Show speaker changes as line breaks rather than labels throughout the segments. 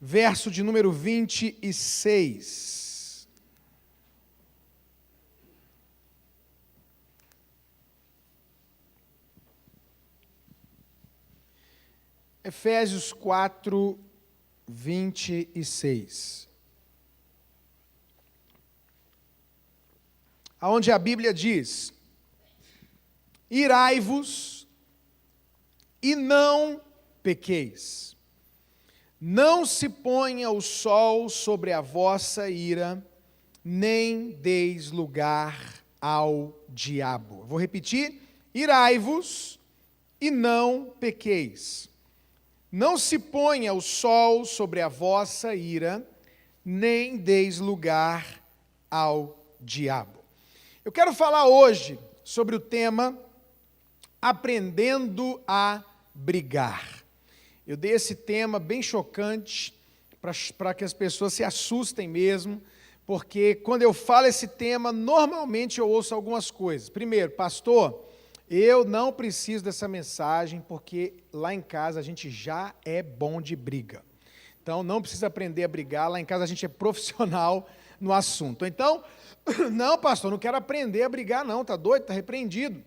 verso de número 26. Efésios 4, 26. Aonde a Bíblia diz: irai-vos e não pequeis. Não se ponha o sol sobre a vossa ira, nem deis lugar ao diabo. Vou repetir: irai-vos e não pequeis. Não se ponha o sol sobre a vossa ira, nem deis lugar ao diabo. Eu quero falar hoje sobre o tema aprendendo a brigar. Eu dei esse tema bem chocante para que as pessoas se assustem mesmo, porque quando eu falo esse tema, normalmente eu ouço algumas coisas. Primeiro, pastor, eu não preciso dessa mensagem, porque lá em casa a gente já é bom de briga. Então, não precisa aprender a brigar, lá em casa a gente é profissional no assunto. Então, não, pastor, não quero aprender a brigar não, está doido, está repreendido.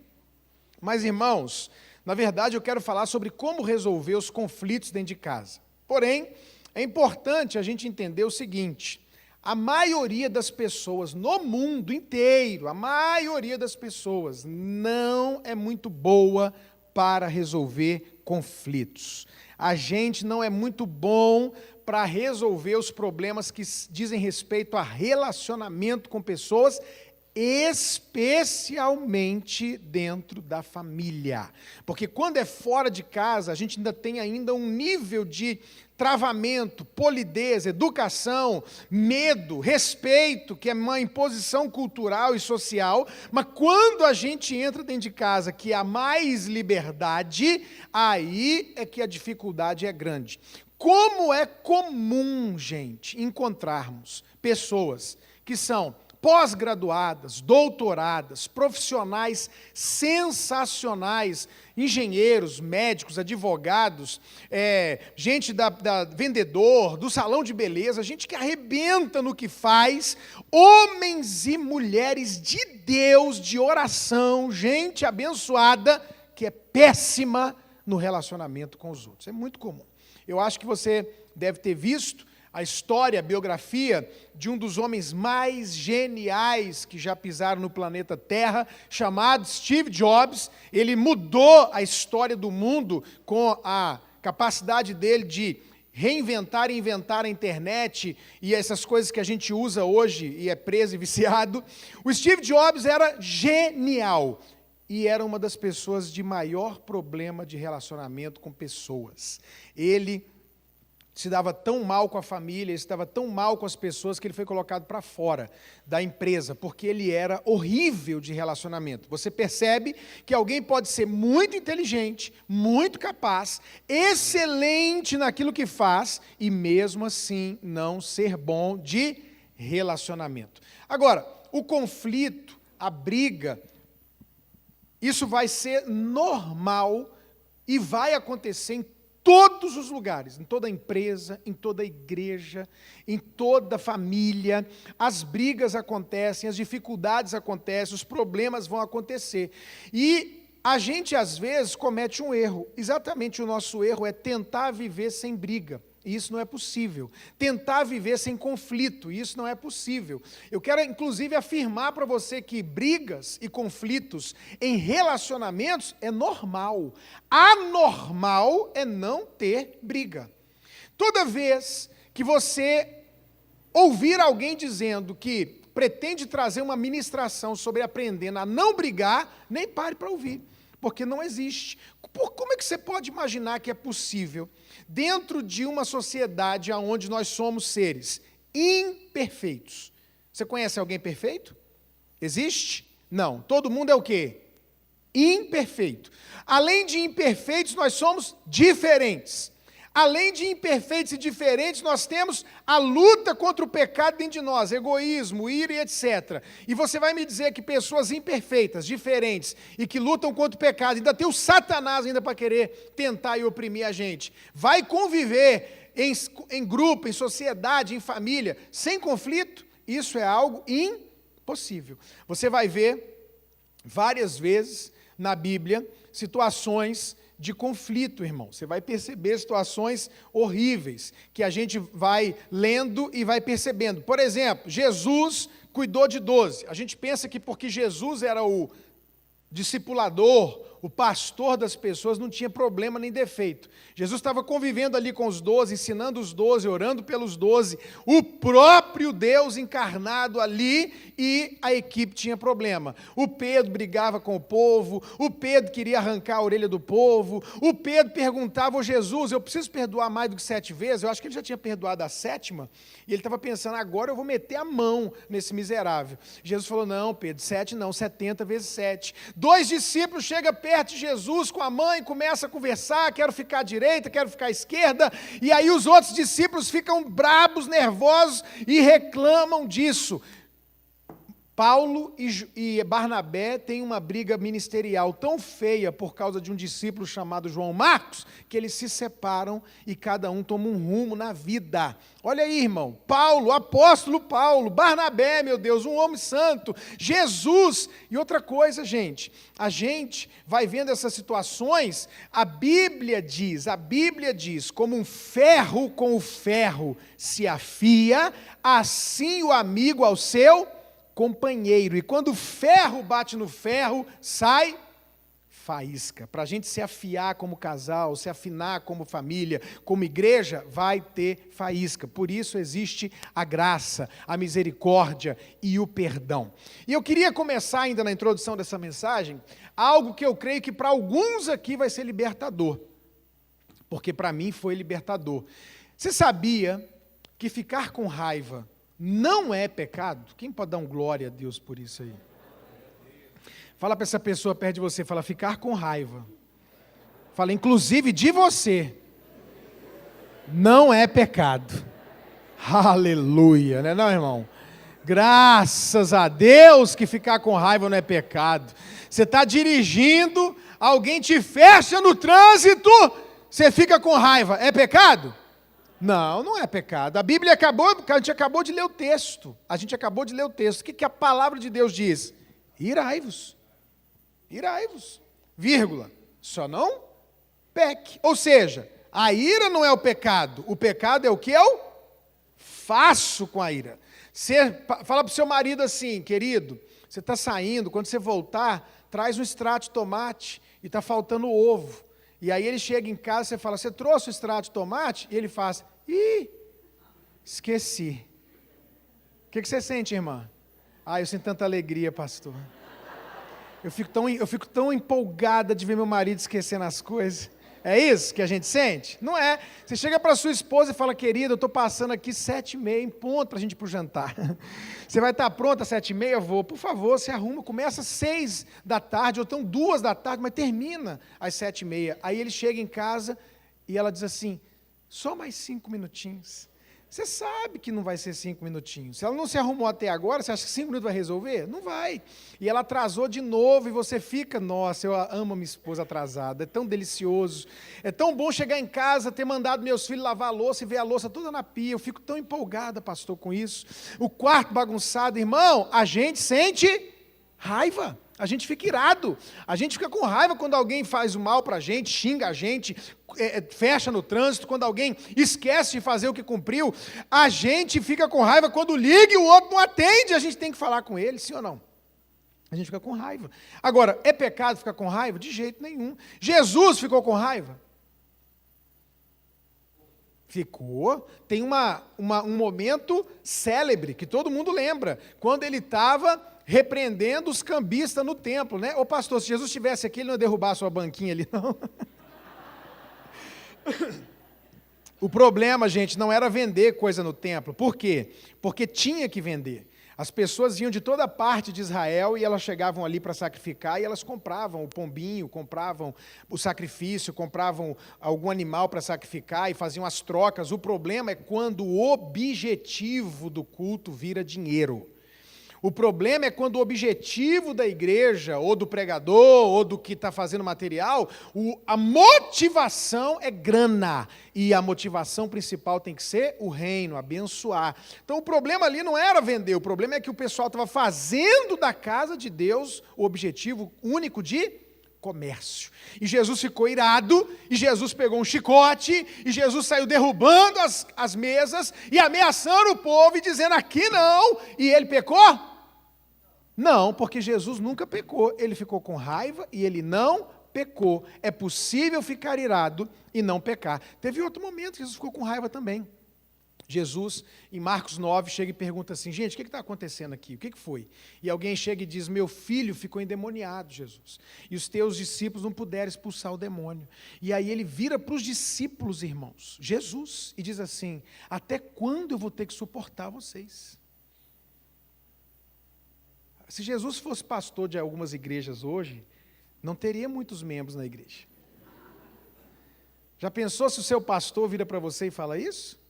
Mas, irmãos, na verdade eu quero falar sobre como resolver os conflitos dentro de casa. Porém, é importante a gente entender o seguinte: a maioria das pessoas no mundo inteiro, a maioria das pessoas não é muito boa para resolver conflitos. A gente não é muito bom para resolver os problemas que dizem respeito a relacionamento com pessoas, especialmente dentro da família. Porque quando é fora de casa, a gente ainda tem um nível de travamento, polidez, educação, medo, respeito, que é uma imposição cultural e social, mas quando a gente entra dentro de casa, que há mais liberdade, aí é que a dificuldade é grande. Como é comum, gente, encontrarmos pessoas que são pós-graduadas, doutoradas, profissionais sensacionais, engenheiros, médicos, advogados, gente da vendedor, do salão de beleza, gente que arrebenta no que faz, homens e mulheres de Deus, de oração, gente abençoada, que é péssima no relacionamento com os outros. É muito comum. Eu acho que você deve ter visto a história, a biografia de um dos homens mais geniais que já pisaram no planeta Terra, chamado Steve Jobs. Ele mudou a história do mundo com a capacidade dele de reinventar e inventar a internet e essas coisas que a gente usa hoje e é preso e viciado. O Steve Jobs era genial e era uma das pessoas de maior problema de relacionamento com pessoas. Ele se dava tão mal com a família, ele se dava tão mal com as pessoas que ele foi colocado para fora da empresa, porque ele era horrível de relacionamento. Você percebe que alguém pode ser muito inteligente, muito capaz, excelente naquilo que faz, e mesmo assim não ser bom de relacionamento. Agora, o conflito, a briga, isso vai ser normal e vai acontecer em todos os lugares, em toda empresa, em toda igreja, em toda família. As brigas acontecem, as dificuldades acontecem, os problemas vão acontecer. E a gente, às vezes, comete um erro. Exatamente o nosso erro é tentar viver sem briga. E isso não é possível. Tentar viver sem conflito, e isso não é possível. Eu quero, inclusive, afirmar para você que brigas e conflitos em relacionamentos é normal. Anormal é não ter briga. Toda vez que você ouvir alguém dizendo que pretende trazer uma ministração sobre aprendendo a não brigar, nem pare para ouvir, porque não existe. Como é que você pode imaginar que é possível, dentro de uma sociedade onde nós somos seres imperfeitos? Você conhece alguém perfeito? Existe? Não. Todo mundo é o quê? Imperfeito. Além de imperfeitos, nós somos diferentes. Além de imperfeitos e diferentes, nós temos a luta contra o pecado dentro de nós, egoísmo, ira e etc. E você vai me dizer que pessoas imperfeitas, diferentes, e que lutam contra o pecado, ainda tem o Satanás ainda para querer tentar e oprimir a gente, vai conviver em grupo, em sociedade, em família, sem conflito, isso é algo impossível. Você vai ver várias vezes na Bíblia situações de conflito, irmão. Você vai perceber situações horríveis que a gente vai lendo e vai percebendo. Por exemplo, Jesus cuidou de 12. A gente pensa que porque Jesus era o discipulador, o pastor das pessoas, não tinha problema nem defeito. Jesus estava convivendo ali com os 12, ensinando os 12, orando pelos 12, o próprio Deus encarnado ali, e a equipe tinha problema. O Pedro brigava com o povo, o Pedro queria arrancar a orelha do povo, o Pedro perguntava ao Jesus, eu preciso perdoar mais do que 7 vezes? Eu acho que ele já tinha perdoado a 7ª, e ele estava pensando, agora eu vou meter a mão nesse miserável. Jesus falou, não, Pedro, 7 não, 70 vezes 7. 2 discípulos chegam perto de Jesus com a mãe, começa a conversar, quero ficar à direita, quero ficar à esquerda, e aí os outros discípulos ficam brabos, nervosos e reclamam disso. Paulo e Barnabé têm uma briga ministerial tão feia por causa de um discípulo chamado João Marcos, que eles se separam e cada um toma um rumo na vida. Olha aí, irmão, Paulo, apóstolo Paulo, Barnabé, meu Deus, um homem santo, Jesus. E outra coisa, gente, a gente vai vendo essas situações, a Bíblia diz, como um ferro com o ferro se afia, assim o amigo ao seu companheiro, e quando o ferro bate no ferro, sai faísca. Para a gente se afiar como casal, se afinar como família, como igreja, vai ter faísca. Por isso existe a graça, a misericórdia e o perdão. E eu queria começar ainda na introdução dessa mensagem, algo que eu creio que para alguns aqui vai ser libertador, porque para mim foi libertador. Você sabia que ficar com raiva não é pecado? Quem pode dar um glória a Deus por isso aí? Fala para essa pessoa perto de você, fala, ficar com raiva. Fala, inclusive de você, não é pecado. Aleluia, né não, irmão? Graças a Deus que ficar com raiva não é pecado. Você está dirigindo, alguém te fecha no trânsito, você fica com raiva, é pecado? Não, não é pecado. A gente acabou de ler o texto. O que a palavra de Deus diz? Irai-vos. Irai-vos. Vírgula. Só não peque. Ou seja, a ira não é o pecado é o que eu faço com a ira. Fala para o seu marido assim, querido, você está saindo, quando você voltar, traz um extrato de tomate e está faltando ovo. E aí ele chega em casa, você fala, você trouxe o extrato de tomate? E ele faz, esqueci. O que você sente, irmã? Eu sinto tanta alegria, pastor. Eu fico tão empolgada de ver meu marido esquecendo as coisas. É isso que a gente sente? Não é. Você chega para sua esposa e fala, querida, eu estou passando aqui 7h30, em ponto para a gente ir para o jantar. Você vai estar pronta às 7h30? Eu vou. Por favor, se arruma. Começa às 6 da tarde, ou então 2 da tarde, mas termina às 7h30. Aí ele chega em casa e ela diz assim, só mais 5 minutinhos. Você sabe que não vai ser 5 minutinhos. Se ela não se arrumou até agora, você acha que 5 minutos vai resolver? Não vai. E ela atrasou de novo e você fica, nossa, eu amo minha esposa atrasada, é tão delicioso. É tão bom chegar em casa, ter mandado meus filhos lavar a louça e ver a louça toda na pia. Eu fico tão empolgada, pastor, com isso. O quarto bagunçado, irmão, a gente sente raiva. A gente fica irado, a gente fica com raiva quando alguém faz o mal para a gente, xinga a gente, fecha no trânsito, quando alguém esquece de fazer o que cumpriu, a gente fica com raiva quando liga e o outro não atende, a gente tem que falar com ele, sim ou não? A gente fica com raiva. Agora, é pecado ficar com raiva? De jeito nenhum. Jesus ficou com raiva? Ficou. Tem um momento célebre, que todo mundo lembra, quando ele estava repreendendo os cambistas no templo, né? Ô pastor, se Jesus estivesse aqui, ele não ia derrubar a sua banquinha ali, não. O problema, gente, não era vender coisa no templo. Por quê? Porque tinha que vender. As pessoas vinham de toda parte de Israel e elas chegavam ali para sacrificar e elas compravam o pombinho, compravam o sacrifício, compravam algum animal para sacrificar e faziam as trocas. O problema é quando o objetivo do culto vira dinheiro. O problema é quando o objetivo da igreja, ou do pregador, ou do que está fazendo material, a motivação é grana. E a motivação principal tem que ser o reino, abençoar. Então o problema ali não era vender, o problema é que o pessoal estava fazendo da casa de Deus o objetivo único de comércio. E Jesus ficou irado, e Jesus pegou um chicote, e Jesus saiu derrubando as mesas, e ameaçando o povo, e dizendo, aqui não, e ele pecou? Não, porque Jesus nunca pecou, ele ficou com raiva e ele não pecou. É possível ficar irado e não pecar. Teve outro momento que Jesus ficou com raiva também. Jesus, em Marcos 9, chega e pergunta assim, gente, o que está acontecendo aqui? O que foi? E alguém chega e diz, meu filho ficou endemoniado, Jesus. E os teus discípulos não puderam expulsar o demônio. E aí ele vira para os discípulos, irmãos, Jesus, e diz assim, até quando eu vou ter que suportar vocês? Se Jesus fosse pastor de algumas igrejas hoje, não teria muitos membros na igreja. Já pensou se o seu pastor vira para você e fala isso?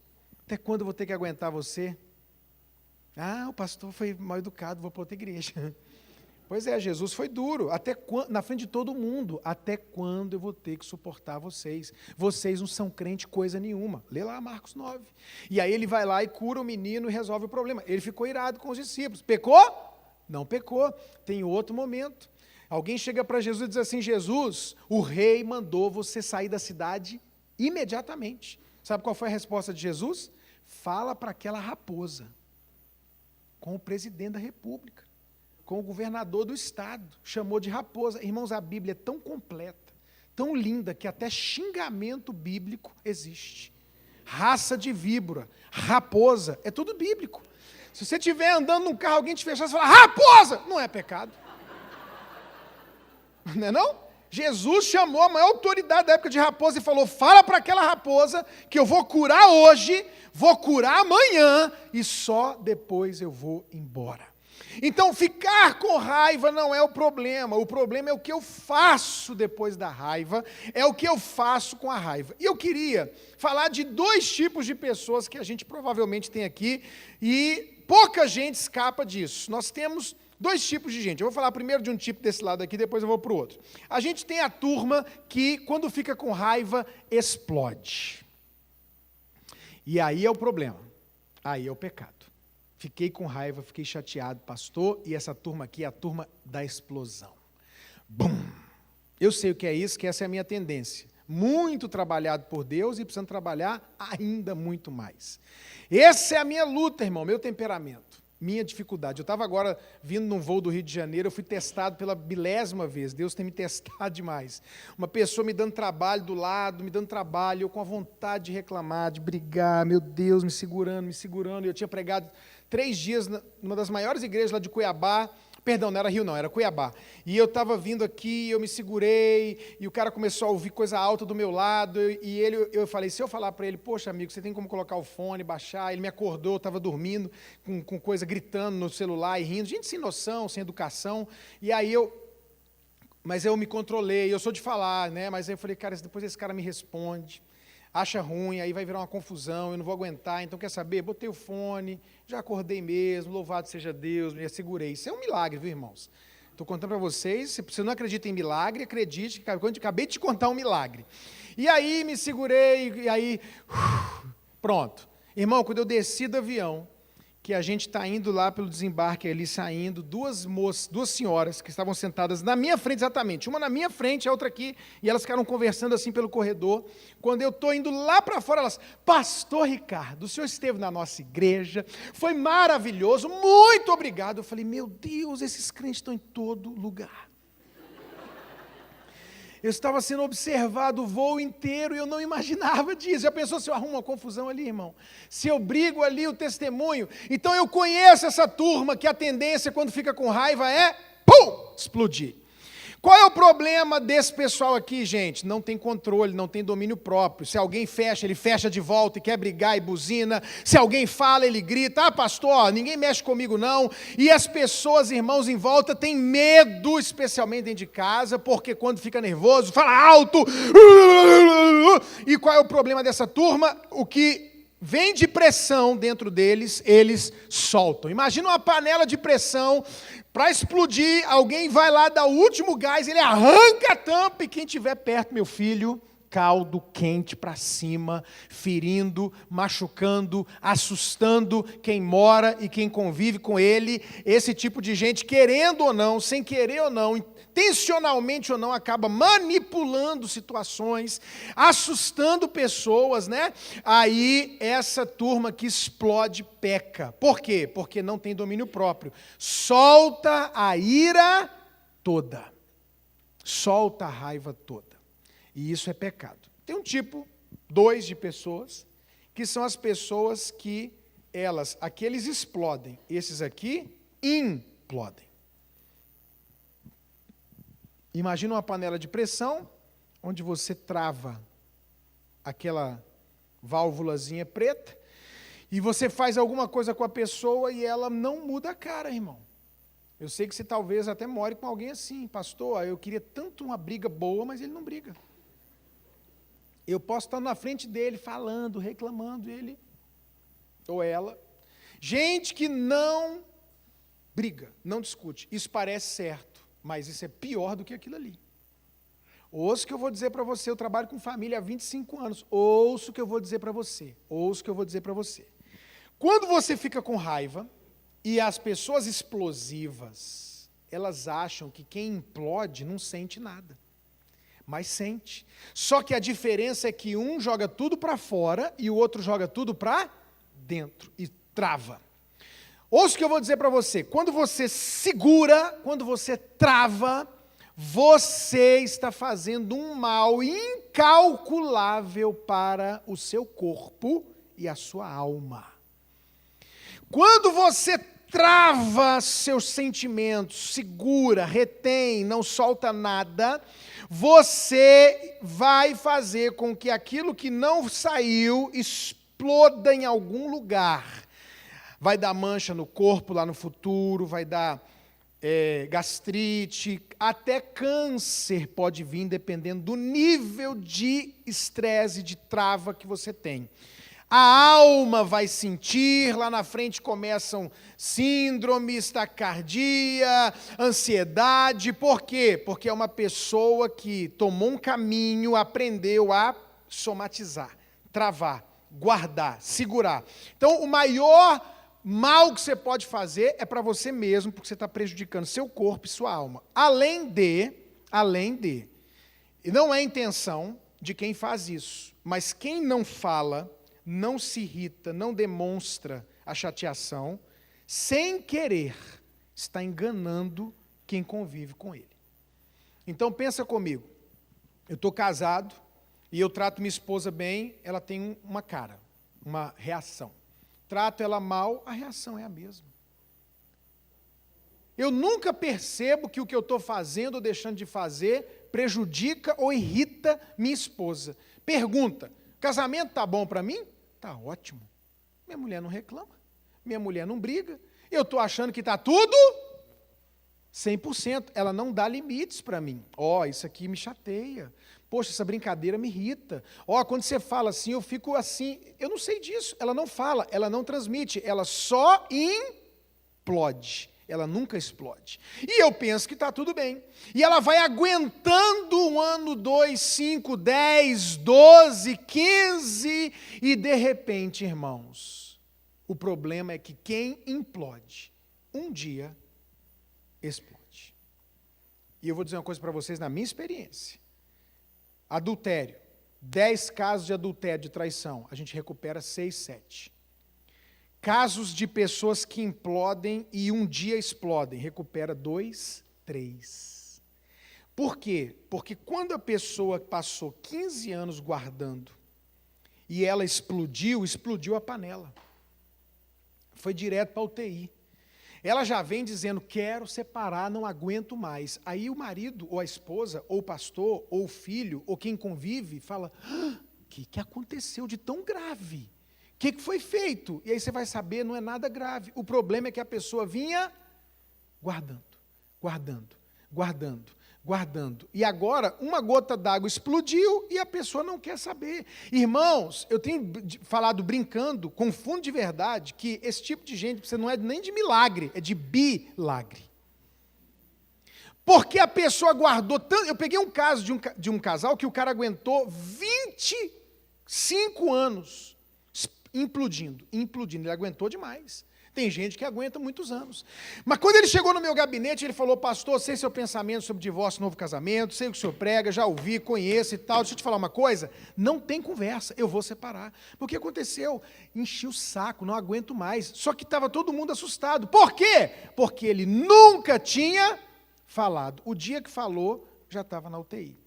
Até quando eu vou ter que aguentar você? Ah, o pastor foi mal educado, vou para outra igreja. Pois é, Jesus foi duro, na frente de todo mundo. Até quando eu vou ter que suportar vocês? Vocês não são crente coisa nenhuma. Lê lá Marcos 9. E aí ele vai lá e cura o menino e resolve o problema. Ele ficou irado com os discípulos. Pecou? Não pecou. Tem outro momento. Alguém chega para Jesus e diz assim, Jesus, o rei mandou você sair da cidade imediatamente. Sabe qual foi a resposta de Jesus? Fala para aquela raposa, com o presidente da república, com o governador do estado, chamou de raposa. Irmãos, a Bíblia é tão completa, tão linda, que até xingamento bíblico existe. Raça de víbora, raposa, é tudo bíblico. Se você estiver andando num carro, alguém te fechar, você fala, raposa! Não é pecado. Não é não? Jesus chamou a maior autoridade da época de raposa e falou, fala para aquela raposa que eu vou curar hoje, vou curar amanhã e só depois eu vou embora. Então, ficar com raiva não é o problema é o que eu faço depois da raiva, é o que eu faço com a raiva. E eu queria falar de dois tipos de pessoas que a gente provavelmente tem aqui e pouca gente escapa disso. Nós temos dois tipos de gente. Eu vou falar primeiro de um tipo desse lado aqui, depois eu vou para o outro. A gente tem a turma que, quando fica com raiva, explode. E aí é o problema, aí é o pecado. Fiquei com raiva, fiquei chateado, pastor, e essa turma aqui é a turma da explosão. Bum! Eu sei o que é isso, que essa é a minha tendência. Muito trabalhado por Deus e precisando trabalhar ainda muito mais. Essa é a minha luta, irmão, meu temperamento, minha dificuldade. Eu estava agora vindo num voo do Rio de Janeiro, eu fui testado pela 10ª vez, Deus tem me testado demais. Uma pessoa me dando trabalho do lado, me dando trabalho, eu com a vontade de reclamar, de brigar, meu Deus, me segurando, eu tinha pregado 3 dias numa das maiores igrejas lá de Cuiabá, perdão, não era Rio não, era Cuiabá, e eu estava vindo aqui, eu me segurei, e o cara começou a ouvir coisa alta do meu lado, eu falei, se eu falar para ele, poxa amigo, você tem como colocar o fone, baixar, ele me acordou, eu estava dormindo, com coisa gritando no celular e rindo, gente sem noção, sem educação, e aí mas eu me controlei, eu sou de falar, né, mas aí eu falei, cara, depois esse cara me responde, acha ruim, aí vai virar uma confusão, eu não vou aguentar, então quer saber? Botei o fone, já acordei mesmo, louvado seja Deus, me assegurei. Isso é um milagre, viu, irmãos? Estou contando para vocês, se você não acredita em milagre, acredite, que acabei de te contar um milagre. E aí me segurei, e aí, pronto. Irmão, quando eu desci do avião, que a gente está indo lá pelo desembarque ali, saindo, duas senhoras que estavam sentadas na minha frente exatamente, uma na minha frente, a outra aqui, e elas ficaram conversando assim pelo corredor. Quando eu estou indo lá para fora, elas, pastor Ricardo, o senhor esteve na nossa igreja, foi maravilhoso, muito obrigado. Eu falei, meu Deus, esses crentes estão em todo lugar. Eu estava sendo observado o voo inteiro e eu não imaginava disso. Já pensou se eu arrumo uma confusão ali, irmão? Se eu brigo ali o testemunho? Então eu conheço essa turma que a tendência quando fica com raiva é, pum, explodir. Qual é o problema desse pessoal aqui, gente? Não tem controle, não tem domínio próprio. Se alguém fecha, ele fecha de volta e quer brigar e buzina. Se alguém fala, ele grita, pastor, ninguém mexe comigo não. E as pessoas, irmãos, em volta têm medo, especialmente dentro de casa, porque quando fica nervoso, fala alto. E qual é o problema dessa turma? O que vem de pressão dentro deles, eles soltam. Imagina uma panela de pressão, para explodir, alguém vai lá, dá o último gás, ele arranca a tampa e quem estiver perto, meu filho, caldo quente para cima, ferindo, machucando, assustando quem mora e quem convive com ele. Esse tipo de gente, querendo ou não, sem querer ou não, intencionalmente ou não, acaba manipulando situações, assustando pessoas, né? Aí essa turma que explode peca. Por quê? Porque não tem domínio próprio. Solta a ira toda. Solta a raiva toda. E isso é pecado. Tem um tipo 2 de pessoas, que são as pessoas que aqueles explodem, esses aqui implodem. Imagina uma panela de pressão, onde você trava aquela válvulazinha preta, e você faz alguma coisa com a pessoa e ela não muda a cara, irmão. Eu sei que você talvez até more com alguém assim, pastor, eu queria tanto uma briga boa, mas ele não briga. Eu posso estar na frente dele, falando, reclamando, ele ou ela. Gente que não briga, não discute. Isso parece certo, mas isso é pior do que aquilo ali. Ouça o que eu vou dizer para você, eu trabalho com família há 25 anos. Ouça o que eu vou dizer para você. Ouça o que eu vou dizer para você. Quando você fica com raiva, e as pessoas explosivas, elas acham que quem implode não sente nada. Mas sente. Só que a diferença é que um joga tudo para fora e o outro joga tudo para dentro e trava. Ouça o que eu vou dizer para você. Quando você segura, quando você trava, você está fazendo um mal incalculável para o seu corpo e a sua alma. Quando você trava seus sentimentos, segura, retém, não solta nada, você vai fazer com que aquilo que não saiu exploda em algum lugar. Vai dar mancha no corpo lá no futuro, vai dar gastrite, até câncer pode vir, dependendo do nível de estresse, de trava que você tem. A alma vai sentir, lá na frente começam síndromes, taquicardia, ansiedade. Por quê? Porque é uma pessoa que tomou um caminho, aprendeu a somatizar, travar, guardar, segurar. Então, o maior mal que você pode fazer é para você mesmo, porque você está prejudicando seu corpo e sua alma. Além de, e não é intenção de quem faz isso, mas quem não fala, não se irrita, não demonstra a chateação, sem querer, está enganando quem convive com ele. Então pensa comigo, eu estou casado e eu trato minha esposa bem, ela tem uma cara, uma reação. Trato ela mal, a reação é a mesma. Eu nunca percebo que o que eu estou fazendo ou deixando de fazer prejudica ou irrita minha esposa. Pergunta, casamento está bom para mim? Está ótimo. Minha mulher não reclama, minha mulher não briga. Eu estou achando que está tudo 100%. Ela não dá limites para mim. Isso aqui me chateia. Poxa, essa brincadeira me irrita. Quando você fala assim, eu fico assim. Eu não sei disso. Ela não fala, ela não transmite. Ela só implode. Ela nunca explode. E eu penso que está tudo bem. E ela vai aguentando 1 ano, 2, 5, 10, 12, 15, e de repente, irmãos, o problema é que quem implode, um dia explode. E eu vou dizer uma coisa para vocês na minha experiência. Adultério, 10 casos de adultério, de traição, a gente recupera 6, 7. Casos de pessoas que implodem e um dia explodem, recupera 2, 3. Por quê? Porque quando a pessoa passou 15 anos guardando e ela explodiu a panela. Foi direto para a UTI. Ela já vem dizendo, quero separar, não aguento mais. Aí o marido, ou a esposa, ou o pastor, ou o filho, ou quem convive, fala, o que aconteceu de tão grave? O que foi feito? E aí você vai saber, não é nada grave. O problema é que a pessoa vinha guardando, guardando. E agora, uma gota d'água explodiu e a pessoa não quer saber. Irmãos, eu tenho falado brincando, com fundo de verdade, que esse tipo de gente você não é nem de milagre, é de bilagre. Porque a pessoa guardou tanto. Eu peguei um caso de um casal que o cara aguentou 25 anos implodindo. Ele aguentou demais. Tem gente que aguenta muitos anos. Mas quando ele chegou no meu gabinete, ele falou: pastor, sei seu pensamento sobre divórcio e novo casamento, sei o que o senhor prega, já ouvi, conheço e tal. Deixa eu te falar uma coisa, não tem conversa, eu vou separar. Porque o que aconteceu? Enchi o saco, não aguento mais. Só que estava todo mundo assustado. Por quê? Porque ele nunca tinha falado. O dia que falou, já estava na UTI.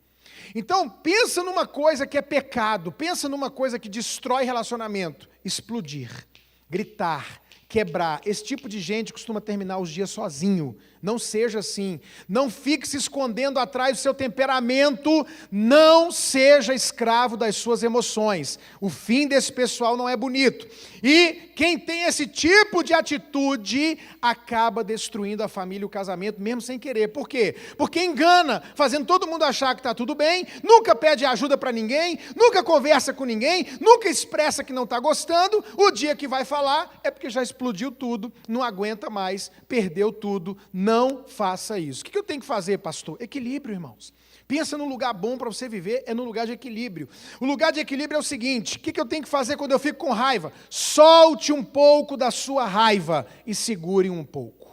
Então, pensa numa coisa que é pecado, pensa numa coisa que destrói relacionamento. Explodir, gritar, quebrar. Esse tipo de gente costuma terminar os dias sozinho. Não seja assim. Não fique se escondendo atrás do seu temperamento. Não seja escravo das suas emoções. O fim desse pessoal não é bonito. E quem tem esse tipo de atitude acaba destruindo a família e o casamento, mesmo sem querer. Por quê? Porque engana, fazendo todo mundo achar que está tudo bem, nunca pede ajuda para ninguém, nunca conversa com ninguém, nunca expressa que não está gostando. O dia que vai falar é porque já explodiu tudo, não aguenta mais, perdeu tudo. Não faça isso. O que eu tenho que fazer, pastor? Equilíbrio, irmãos. Pensa num lugar bom para você viver, é num lugar de equilíbrio. O lugar de equilíbrio é o seguinte: o que eu tenho que fazer quando eu fico com raiva? Solte um pouco da sua raiva e segure um pouco.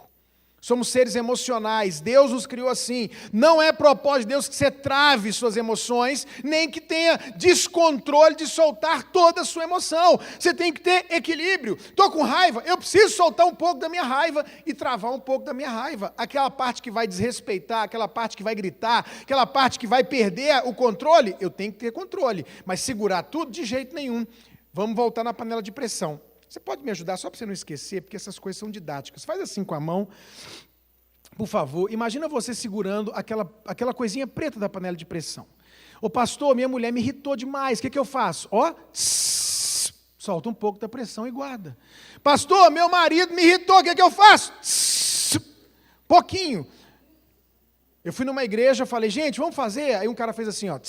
Somos seres emocionais, Deus nos criou assim. Não é propósito de Deus que você trave suas emoções, nem que tenha descontrole de soltar toda a sua emoção. Você tem que ter equilíbrio. Estou com raiva, eu preciso soltar um pouco da minha raiva e travar um pouco da minha raiva. Aquela parte que vai desrespeitar, aquela parte que vai gritar, aquela parte que vai perder o controle, eu tenho que ter controle. Mas segurar tudo de jeito nenhum. Vamos voltar na panela de pressão. Você pode me ajudar só para você não esquecer, porque essas coisas são didáticas. Faz assim com a mão, por favor. Imagina você segurando aquela coisinha preta da panela de pressão. Ô pastor, minha mulher me irritou demais, o que eu faço? Ó, solta um pouco da pressão e guarda. Pastor, meu marido me irritou, o que eu faço? Pouquinho. Eu fui numa igreja, falei, gente, vamos fazer? Aí um cara fez assim, ó.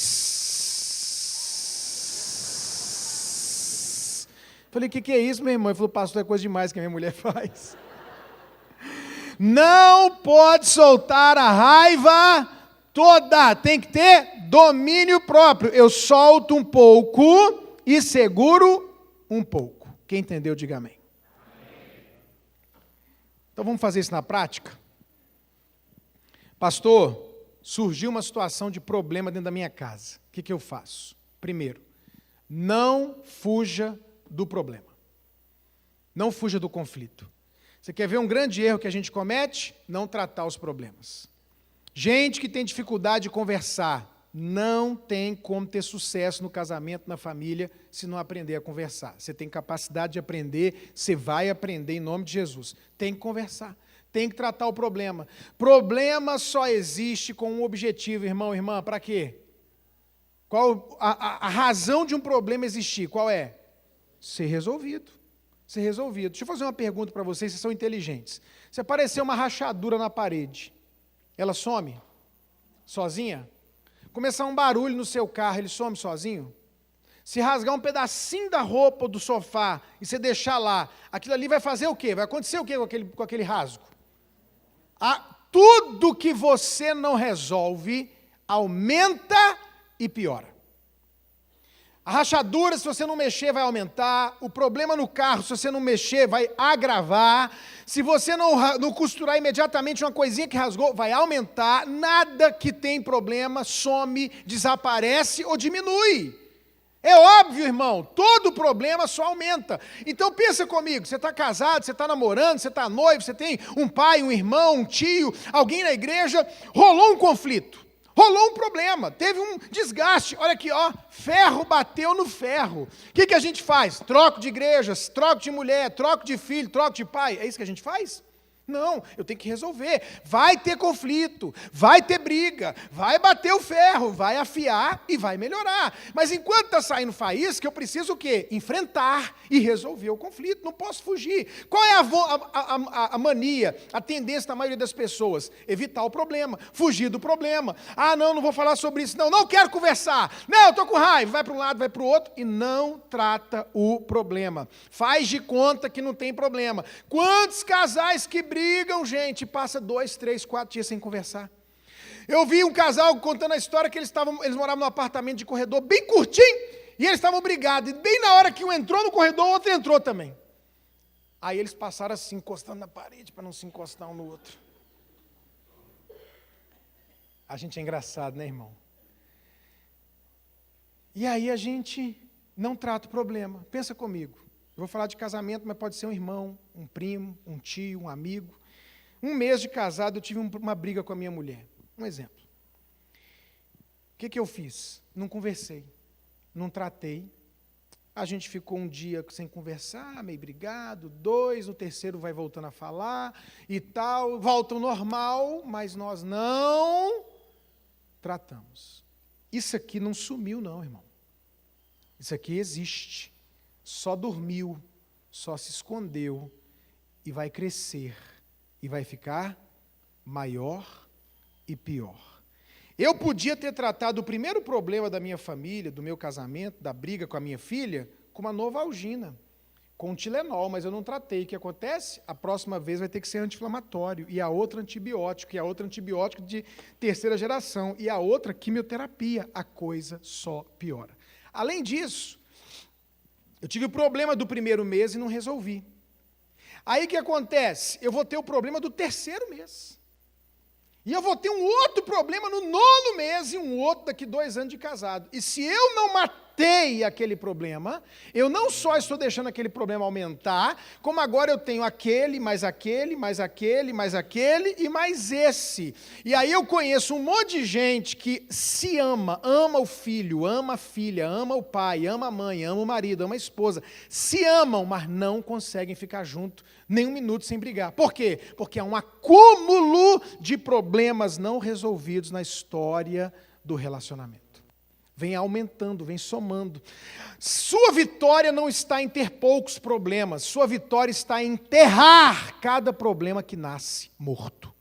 Falei, o que é isso, meu irmão? Ele falou, pastor, é coisa demais que a minha mulher faz. Não pode soltar a raiva toda, tem que ter domínio próprio. Eu solto um pouco e seguro um pouco. Quem entendeu, diga amém. Então vamos fazer isso na prática? Pastor, surgiu uma situação de problema dentro da minha casa. O que eu faço? Primeiro, não fuja do problema. Não fuja do conflito. Você quer ver um grande erro que a gente comete? Não tratar os problemas. Gente que tem dificuldade de conversar, não tem como ter sucesso no casamento, na família, se não aprender a conversar. Você tem capacidade de aprender, você vai aprender em nome de Jesus. Tem que conversar, tem que tratar o problema. Problema só existe com um objetivo, irmão, irmã, para quê? Qual a razão de um problema existir? Qual é? Ser resolvido. Ser resolvido. Deixa eu fazer uma pergunta para vocês, vocês são inteligentes. Se aparecer uma rachadura na parede, ela some? Sozinha? Começar um barulho no seu carro, ele some sozinho? Se rasgar um pedacinho da roupa do sofá e você deixar lá, aquilo ali vai fazer o quê? Vai acontecer o quê com aquele rasgo? Tudo que você não resolve, aumenta e piora. A rachadura, se você não mexer, vai aumentar. O problema no carro, se você não mexer, vai agravar. Se você não costurar imediatamente uma coisinha que rasgou, vai aumentar. Nada que tem problema some, desaparece ou diminui. É óbvio, irmão, todo problema só aumenta. Então pensa comigo, você está casado, você está namorando, você está noivo, você tem um pai, um irmão, um tio, alguém na igreja, rolou um conflito. Rolou um problema, teve um desgaste, olha aqui, ó, ferro bateu no ferro. O que a gente faz? Troco de igrejas, troco de mulher, troco de filho, troco de pai, é isso que a gente faz? Não, eu tenho que resolver. Vai ter conflito, vai ter briga, vai bater o ferro, vai afiar e vai melhorar. Mas enquanto está saindo faísca, eu preciso o quê? Enfrentar e resolver o conflito. Não posso fugir. Qual é a mania, a tendência da maioria das pessoas? Evitar o problema, fugir do problema. Ah, não vou falar sobre isso. Não quero conversar. Não, eu estou com raiva. Vai para um lado, vai para o outro e não trata o problema. Faz de conta que não tem problema. Quantos casais que brigam, gente, passa 2, 3, 4 dias sem conversar. Eu vi um casal contando a história que eles moravam num apartamento de corredor bem curtinho, e eles estavam brigados, e bem na hora que um entrou no corredor, o outro entrou também. Aí eles passaram assim, encostando na parede, para não se encostar um no outro. A gente é engraçado, né, irmão? E aí a gente não trata o problema. Pensa comigo. Eu vou falar de casamento, mas pode ser um irmão, um primo, um tio, um amigo. 1 mês de casado, eu tive uma briga com a minha mulher. Um exemplo. O que eu fiz? Não conversei, não tratei. A gente ficou um dia sem conversar, meio brigado, 2, no terceiro vai voltando a falar e tal, volta ao normal, mas nós não tratamos. Isso aqui não sumiu não, irmão. Isso aqui existe. Só dormiu, só se escondeu e vai crescer e vai ficar maior e pior. Eu podia ter tratado o primeiro problema da minha família, do meu casamento, da briga com a minha filha, com uma Novalgina, com um Tilenol, mas eu não tratei. O que acontece? A próxima vez vai ter que ser anti-inflamatório, e a outra antibiótico, e a outra antibiótico de 3ª geração, e a outra quimioterapia. A coisa só piora. Além disso, eu tive o problema do 1º mês e não resolvi. Aí o que acontece? Eu vou ter o problema do 3º mês. E eu vou ter um outro problema no 9º mês e um outro daqui 2 anos de casado. E se eu não matei aquele problema, eu não só estou deixando aquele problema aumentar, como agora eu tenho aquele, mais aquele, mais aquele, mais aquele e mais esse. E aí eu conheço um monte de gente que se ama, ama o filho, ama a filha, ama o pai, ama a mãe, ama o marido, ama a esposa. Se amam, mas não conseguem ficar junto nem 1 minuto sem brigar. Por quê? Porque há um acúmulo de problemas não resolvidos na história do relacionamento. Vem aumentando, vem somando. Sua vitória não está em ter poucos problemas, sua vitória está em enterrar cada problema que nasce morto.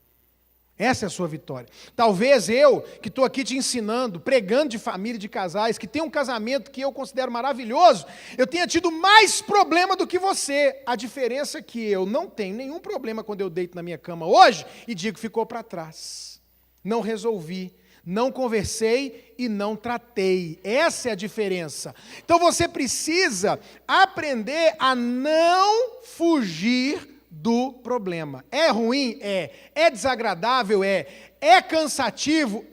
Essa é a sua vitória. Talvez eu, que estou aqui te ensinando, pregando de família, de casais, que tem um casamento que eu considero maravilhoso, eu tenha tido mais problema do que você. A diferença é que eu não tenho nenhum problema quando eu deito na minha cama hoje e digo que ficou para trás. Não resolvi, não conversei e não tratei. Essa é a diferença. Então você precisa aprender a não fugir do problema. É ruim? É desagradável? É cansativo?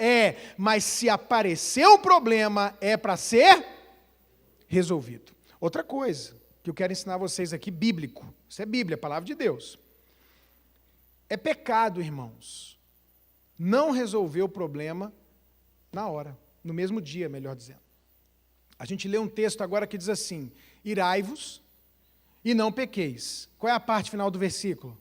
Mas se aparecer um problema, é para ser resolvido. Outra coisa que eu quero ensinar vocês aqui, bíblico. Isso é Bíblia, a palavra de Deus. É pecado, irmãos, não resolver o problema na hora, no mesmo dia, melhor dizendo. A gente lê um texto agora que diz assim: irai-vos e não pequeis. Qual é a parte final do versículo?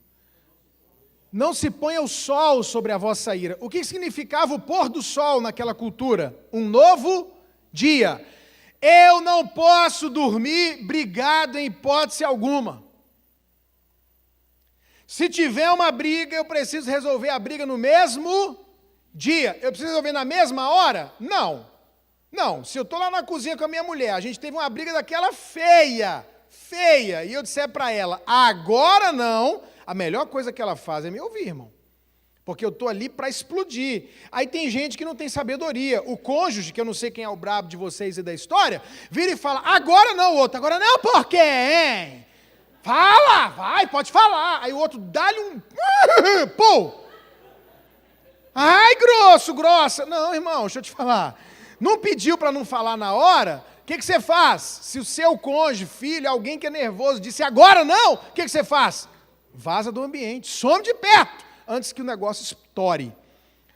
Não se ponha o sol sobre a vossa ira. O que significava o pôr do sol naquela cultura? Um novo dia. Eu não posso dormir brigado em hipótese alguma. Se tiver uma briga, eu preciso resolver a briga no mesmo dia. Eu preciso resolver na mesma hora? Não. Não, se eu estou lá na cozinha com a minha mulher, a gente teve uma briga daquela feia, e eu disser para ela, agora não, a melhor coisa que ela faz é me ouvir, irmão. Porque eu estou ali para explodir. Aí tem gente que não tem sabedoria. O cônjuge, que eu não sei quem é o brabo de vocês e da história, vira e fala, agora não, o outro, agora não, por quê, hein? Fala, vai, pode falar. Aí o outro dá-lhe um... Pô! Ai, grossa. Não, irmão, deixa eu te falar. Não pediu para não falar na hora, o que você faz? Se o seu cônjuge, filho, alguém que é nervoso, disse agora não, o que você faz? Vaza do ambiente, some de perto, antes que o negócio estoure.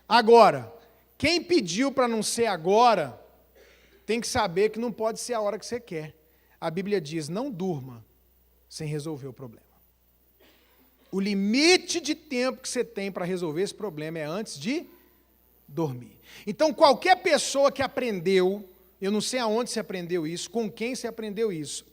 Agora, quem pediu para não ser agora, tem que saber que não pode ser a hora que você quer. A Bíblia diz, não durma sem resolver o problema. O limite de tempo que você tem para resolver esse problema é antes de dormir. Então, qualquer pessoa que aprendeu, eu não sei aonde você aprendeu isso, com quem você aprendeu isso,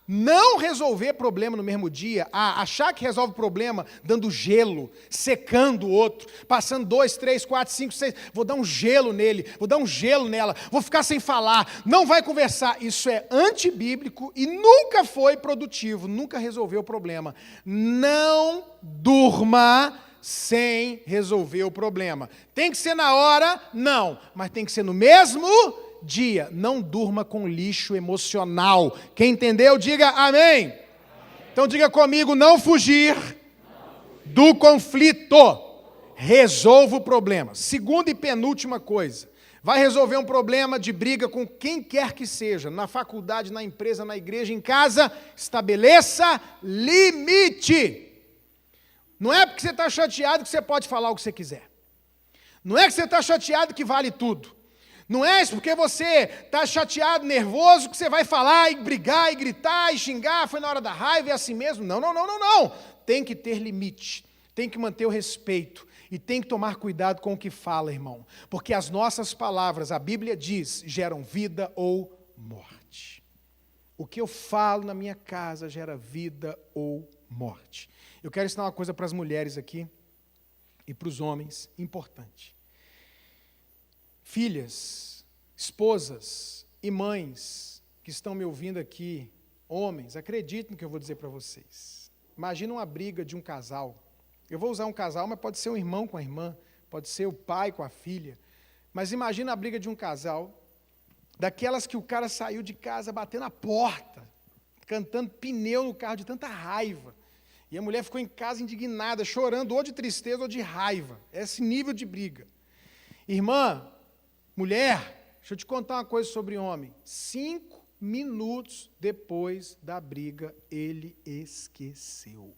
não resolver problema no mesmo dia, achar que resolve problema dando gelo, secando o outro, passando 2, 3, 4, 5, 6, vou dar um gelo nele, vou dar um gelo nela, vou ficar sem falar, não vai conversar. Isso é antibíblico e nunca foi produtivo, nunca resolveu o problema. Não durma sem resolver o problema. Tem que ser na hora? Não, mas tem que ser no mesmo dia. Não durma com lixo emocional. Quem entendeu, diga amém. Então diga comigo, não fugir do conflito. Resolva o problema. Segunda e penúltima coisa. Vai resolver um problema de briga com quem quer que seja, na faculdade, na empresa, na igreja, em casa, estabeleça limite. Não é porque você está chateado que você pode falar o que você quiser. Não é que você está chateado que vale tudo. Não é isso porque você está chateado, nervoso, que você vai falar e brigar e gritar e xingar, foi na hora da raiva, é assim mesmo. Não. Tem que ter limite, tem que manter o respeito e tem que tomar cuidado com o que fala, irmão. Porque as nossas palavras, a Bíblia diz, geram vida ou morte. O que eu falo na minha casa gera vida ou morte. Eu quero ensinar uma coisa para as mulheres aqui e para os homens, importante. Filhas, esposas e mães que estão me ouvindo aqui, homens, acreditem no que eu vou dizer para vocês. Imagina uma briga de um casal. Eu vou usar um casal, mas pode ser um irmão com a irmã, pode ser o pai com a filha. Mas imagina a briga de um casal, daquelas que o cara saiu de casa batendo a porta, cantando pneu no carro de tanta raiva. E a mulher ficou em casa indignada, chorando ou de tristeza ou de raiva. Esse nível de briga. Irmã, mulher, deixa eu te contar uma coisa sobre homem. 5 minutos depois da briga, ele esqueceu.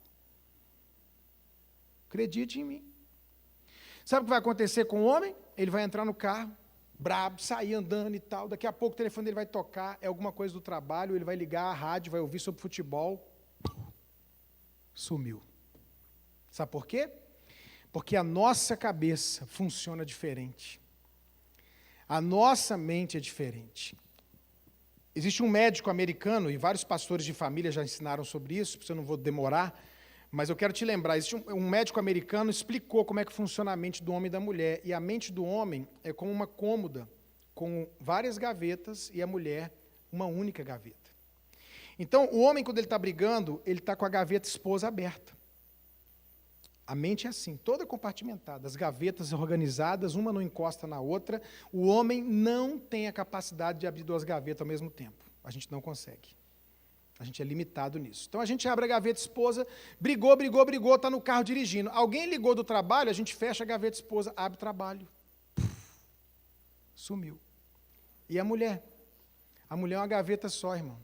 Acredite em mim. Sabe o que vai acontecer com o homem? Ele vai entrar no carro, brabo, sair andando e tal. Daqui a pouco o telefone dele vai tocar, é alguma coisa do trabalho, ele vai ligar a rádio, vai ouvir sobre futebol. Sumiu. Sabe por quê? Porque a nossa cabeça funciona diferente. A nossa mente é diferente. Existe um médico americano, e vários pastores de família já ensinaram sobre isso, eu não vou demorar, mas eu quero te lembrar, existe um médico americano explicou como é que funciona a mente do homem e da mulher, e a mente do homem é como uma cômoda, com várias gavetas, e a mulher, uma única gaveta. Então, o homem, quando ele está brigando, ele está com a gaveta esposa aberta. A mente é assim, toda compartimentada, as gavetas organizadas, uma não encosta na outra. O homem não tem a capacidade de abrir 2 gavetas ao mesmo tempo. A gente não consegue. A gente é limitado nisso. Então, a gente abre a gaveta esposa, brigou, está no carro dirigindo. Alguém ligou do trabalho, a gente fecha a gaveta esposa, abre o trabalho. Sumiu. E a mulher? A mulher é uma gaveta só, irmão.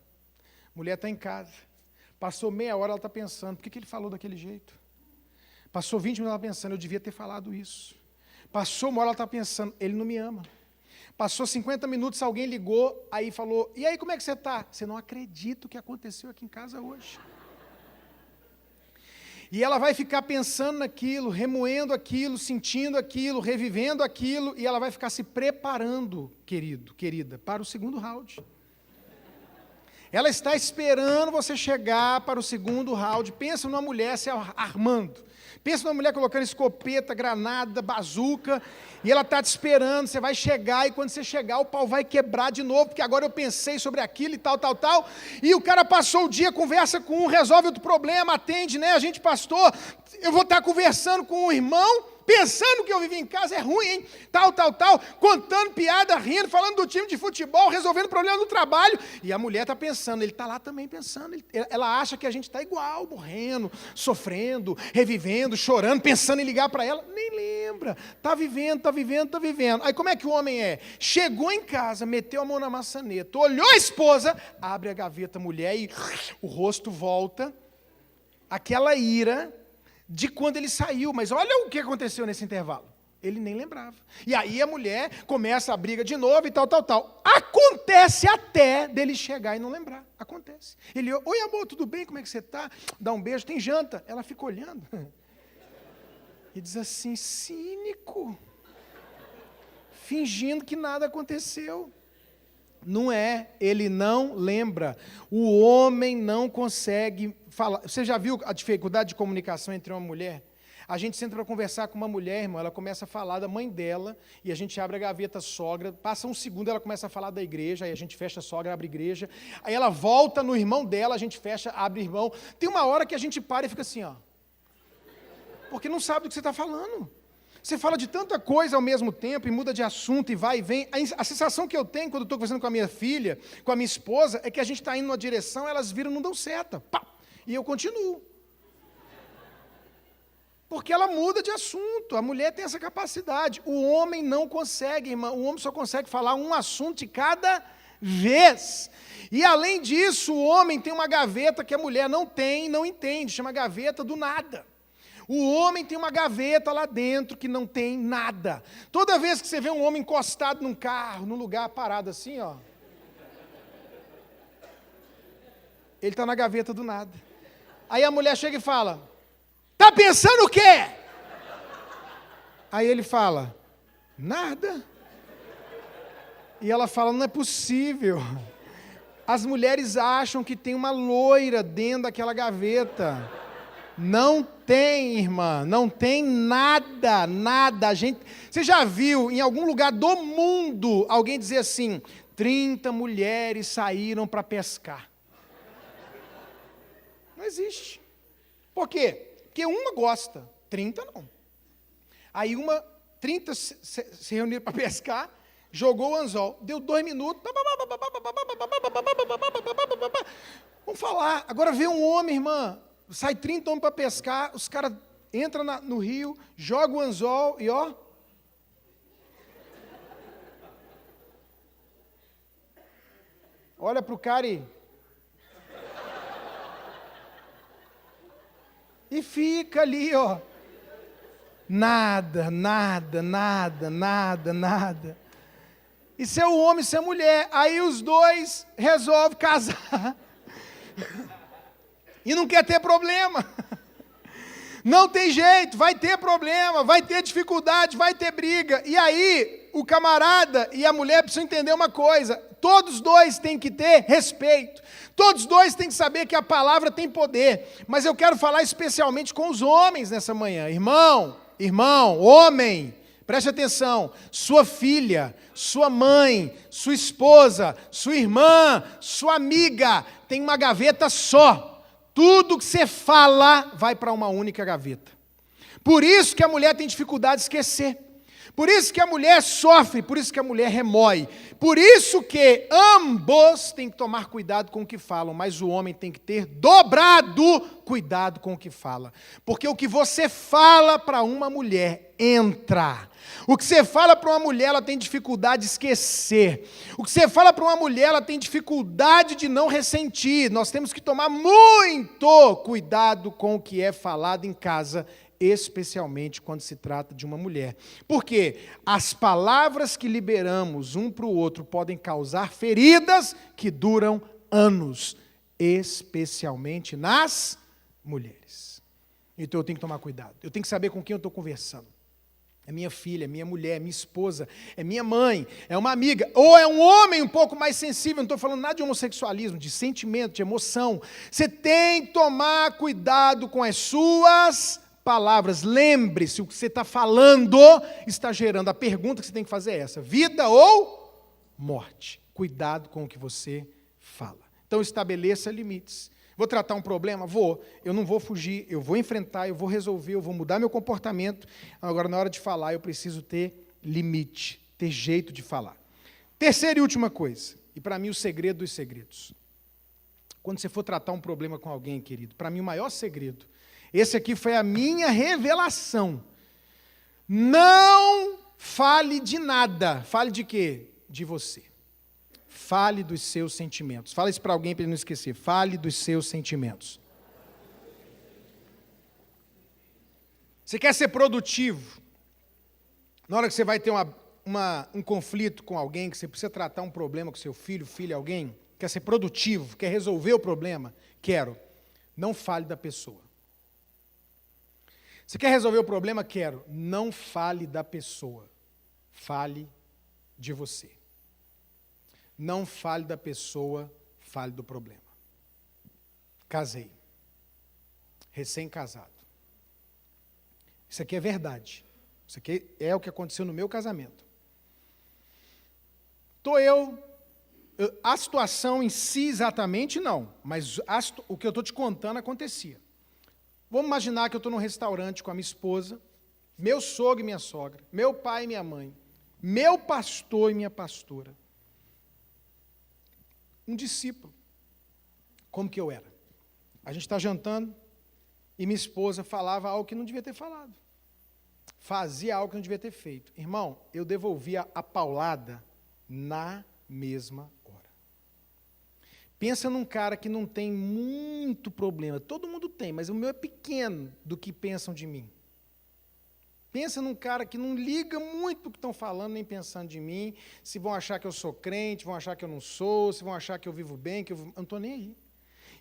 A mulher está em casa. Passou meia hora, ela está pensando, por que ele falou daquele jeito? Passou 20 minutos ela pensando, eu devia ter falado isso. Passou uma hora ela está pensando, ele não me ama. Passou 50 minutos, alguém ligou, aí falou, e aí como é que você está? Você não acredita o que aconteceu aqui em casa hoje. E ela vai ficar pensando naquilo, remoendo aquilo, sentindo aquilo, revivendo aquilo, e ela vai ficar se preparando, querida, para o segundo round. Ela está esperando você chegar para o segundo round. Pensa numa mulher se armando. Pensa numa mulher colocando escopeta, granada, bazuca, e ela está te esperando, você vai chegar, e quando você chegar, o pau vai quebrar de novo, porque agora eu pensei sobre aquilo e tal, e o cara passou o dia, conversa com um, resolve outro problema, atende, né, a gente pastor, eu vou estar conversando com um irmão, pensando que eu vivi em casa, é ruim, hein? Tal, contando piada, rindo, falando do time de futebol, resolvendo problema no trabalho, e a mulher está pensando, ele está lá também pensando, ela acha que a gente está igual, morrendo, sofrendo, revivendo, chorando, pensando em ligar para ela, nem lembra, está vivendo, aí como é que o homem é? Chegou em casa, meteu a mão na maçaneta, olhou a esposa, abre a gaveta, mulher, e o rosto volta, aquela ira de quando ele saiu, mas olha o que aconteceu nesse intervalo. Ele nem lembrava. E aí a mulher começa a briga de novo e tal. Acontece até dele chegar e não lembrar. Acontece. Ele, oi amor, tudo bem? Como é que você está? Dá um beijo, tem janta. Ela fica olhando. E diz assim, cínico. Fingindo que nada aconteceu. Não é, ele não lembra. O homem não consegue falar. Você já viu a dificuldade de comunicação entre uma mulher? A gente senta para conversar com uma mulher, irmão, ela começa a falar da mãe dela, e a gente abre a gaveta sogra, passa um segundo, ela começa a falar da igreja, aí a gente fecha a sogra, abre a igreja, aí ela volta no irmão dela, a gente fecha, abre irmão. Tem uma hora que a gente para e fica assim, ó. Porque não sabe do que você está falando. Você fala de tanta coisa ao mesmo tempo, e muda de assunto, e vai e vem. A sensação que eu tenho quando estou conversando com a minha filha, com a minha esposa, é que a gente está indo numa direção, elas viram e não dão seta. Pá! E eu continuo. Porque ela muda de assunto, a mulher tem essa capacidade. O homem não consegue, irmão, o homem só consegue falar um assunto de cada vez. E além disso, o homem tem uma gaveta que a mulher não tem, não entende, chama gaveta do nada. O homem tem uma gaveta lá dentro que não tem nada. Toda vez que você vê um homem encostado num carro, num lugar parado assim, ó, ele está na gaveta do nada. Aí a mulher chega e fala, está pensando o quê? Aí ele fala, nada. E ela fala, não é possível. As mulheres acham que tem uma loira dentro daquela gaveta. Não tem, irmã, não tem nada, nada. Você já viu em algum lugar do mundo alguém dizer assim, 30 mulheres saíram para pescar? Não existe. Por quê? Porque uma gosta, 30 não. Aí 30 se reuniram para pescar, jogou o anzol, deu 2 minutos, vamos falar. Agora vê um homem, irmã, sai 30 homens para pescar, os caras entram no rio, jogam o anzol e ó. Olha para o cara e fica ali, ó. Nada, nada, nada, nada, nada. Isso é o homem, isso é a mulher. Aí os dois resolvem casar. E não quer ter problema. Não tem jeito, vai ter problema, vai ter dificuldade, vai ter briga. E aí, o camarada e a mulher precisam entender uma coisa. Todos dois têm que ter respeito. Todos dois têm que saber que a palavra tem poder. Mas eu quero falar especialmente com os homens nessa manhã. Irmão, homem, preste atenção. Sua filha, sua mãe, sua esposa, sua irmã, sua amiga, tem uma gaveta só. Tudo que você fala vai para uma única gaveta. Por isso que a mulher tem dificuldade de esquecer. Por isso que a mulher sofre, por isso que a mulher remói. Por isso que ambos têm que tomar cuidado com o que falam, mas o homem tem que ter dobrado cuidado com o que fala. Porque o que você fala para uma mulher entra. O que você fala para uma mulher, ela tem dificuldade de esquecer. O que você fala para uma mulher, ela tem dificuldade de não ressentir. Nós temos que tomar muito cuidado com o que é falado em casa, especialmente quando se trata de uma mulher. Porque as palavras que liberamos um para o outro podem causar feridas que duram anos, especialmente nas mulheres. Então eu tenho que tomar cuidado. Eu tenho que saber com quem eu estou conversando. É minha filha, é minha mulher, é minha esposa, é minha mãe, é uma amiga, ou é um homem um pouco mais sensível, não estou falando nada de homossexualismo, de sentimento, de emoção. Você tem que tomar cuidado com as suas palavras. Lembre-se, o que você está falando está gerando. A pergunta que você tem que fazer é essa: vida ou morte? Cuidado com o que você fala. Então estabeleça limites. Vou tratar um problema? Vou. Eu não vou fugir, eu vou enfrentar, eu vou resolver, eu vou mudar meu comportamento. Agora, na hora de falar, eu preciso ter limite, ter jeito de falar. Terceira e última coisa, e para mim o segredo dos segredos. Quando você for tratar um problema com alguém, querido, para mim o maior segredo, esse aqui foi a minha revelação. Não fale de nada. Fale de quê? De você. Fale dos seus sentimentos. Fala isso para alguém para ele não esquecer. Fale dos seus sentimentos. Você quer ser produtivo? Na hora que você vai ter um conflito com alguém, que você precisa tratar um problema com seu filho, filha, alguém, quer ser produtivo, quer resolver o problema, quero. Não fale da pessoa. Você quer resolver o problema? Quero. Não fale da pessoa. Fale de você. Não fale da pessoa, fale do problema. Casei. Recém-casado. Isso aqui é verdade. Isso aqui é o que aconteceu no meu casamento. A situação em si exatamente não, mas o que eu estou te contando acontecia. Vamos imaginar que eu estou num restaurante com a minha esposa, meu sogro e minha sogra, meu pai e minha mãe, meu pastor e minha pastora. Um discípulo. Como que eu era? A gente está jantando e minha esposa falava algo que não devia ter falado. Fazia algo que não devia ter feito. Irmão, eu devolvia a paulada na mesma hora. Pensa num cara que não tem muito problema. Todo mundo tem, mas o meu é pequeno do que pensam de mim. Pensa num cara que não liga muito para o que estão falando, nem pensando de mim, se vão achar que eu sou crente, vão achar que eu não sou, se vão achar que eu vivo bem, eu não estou nem aí.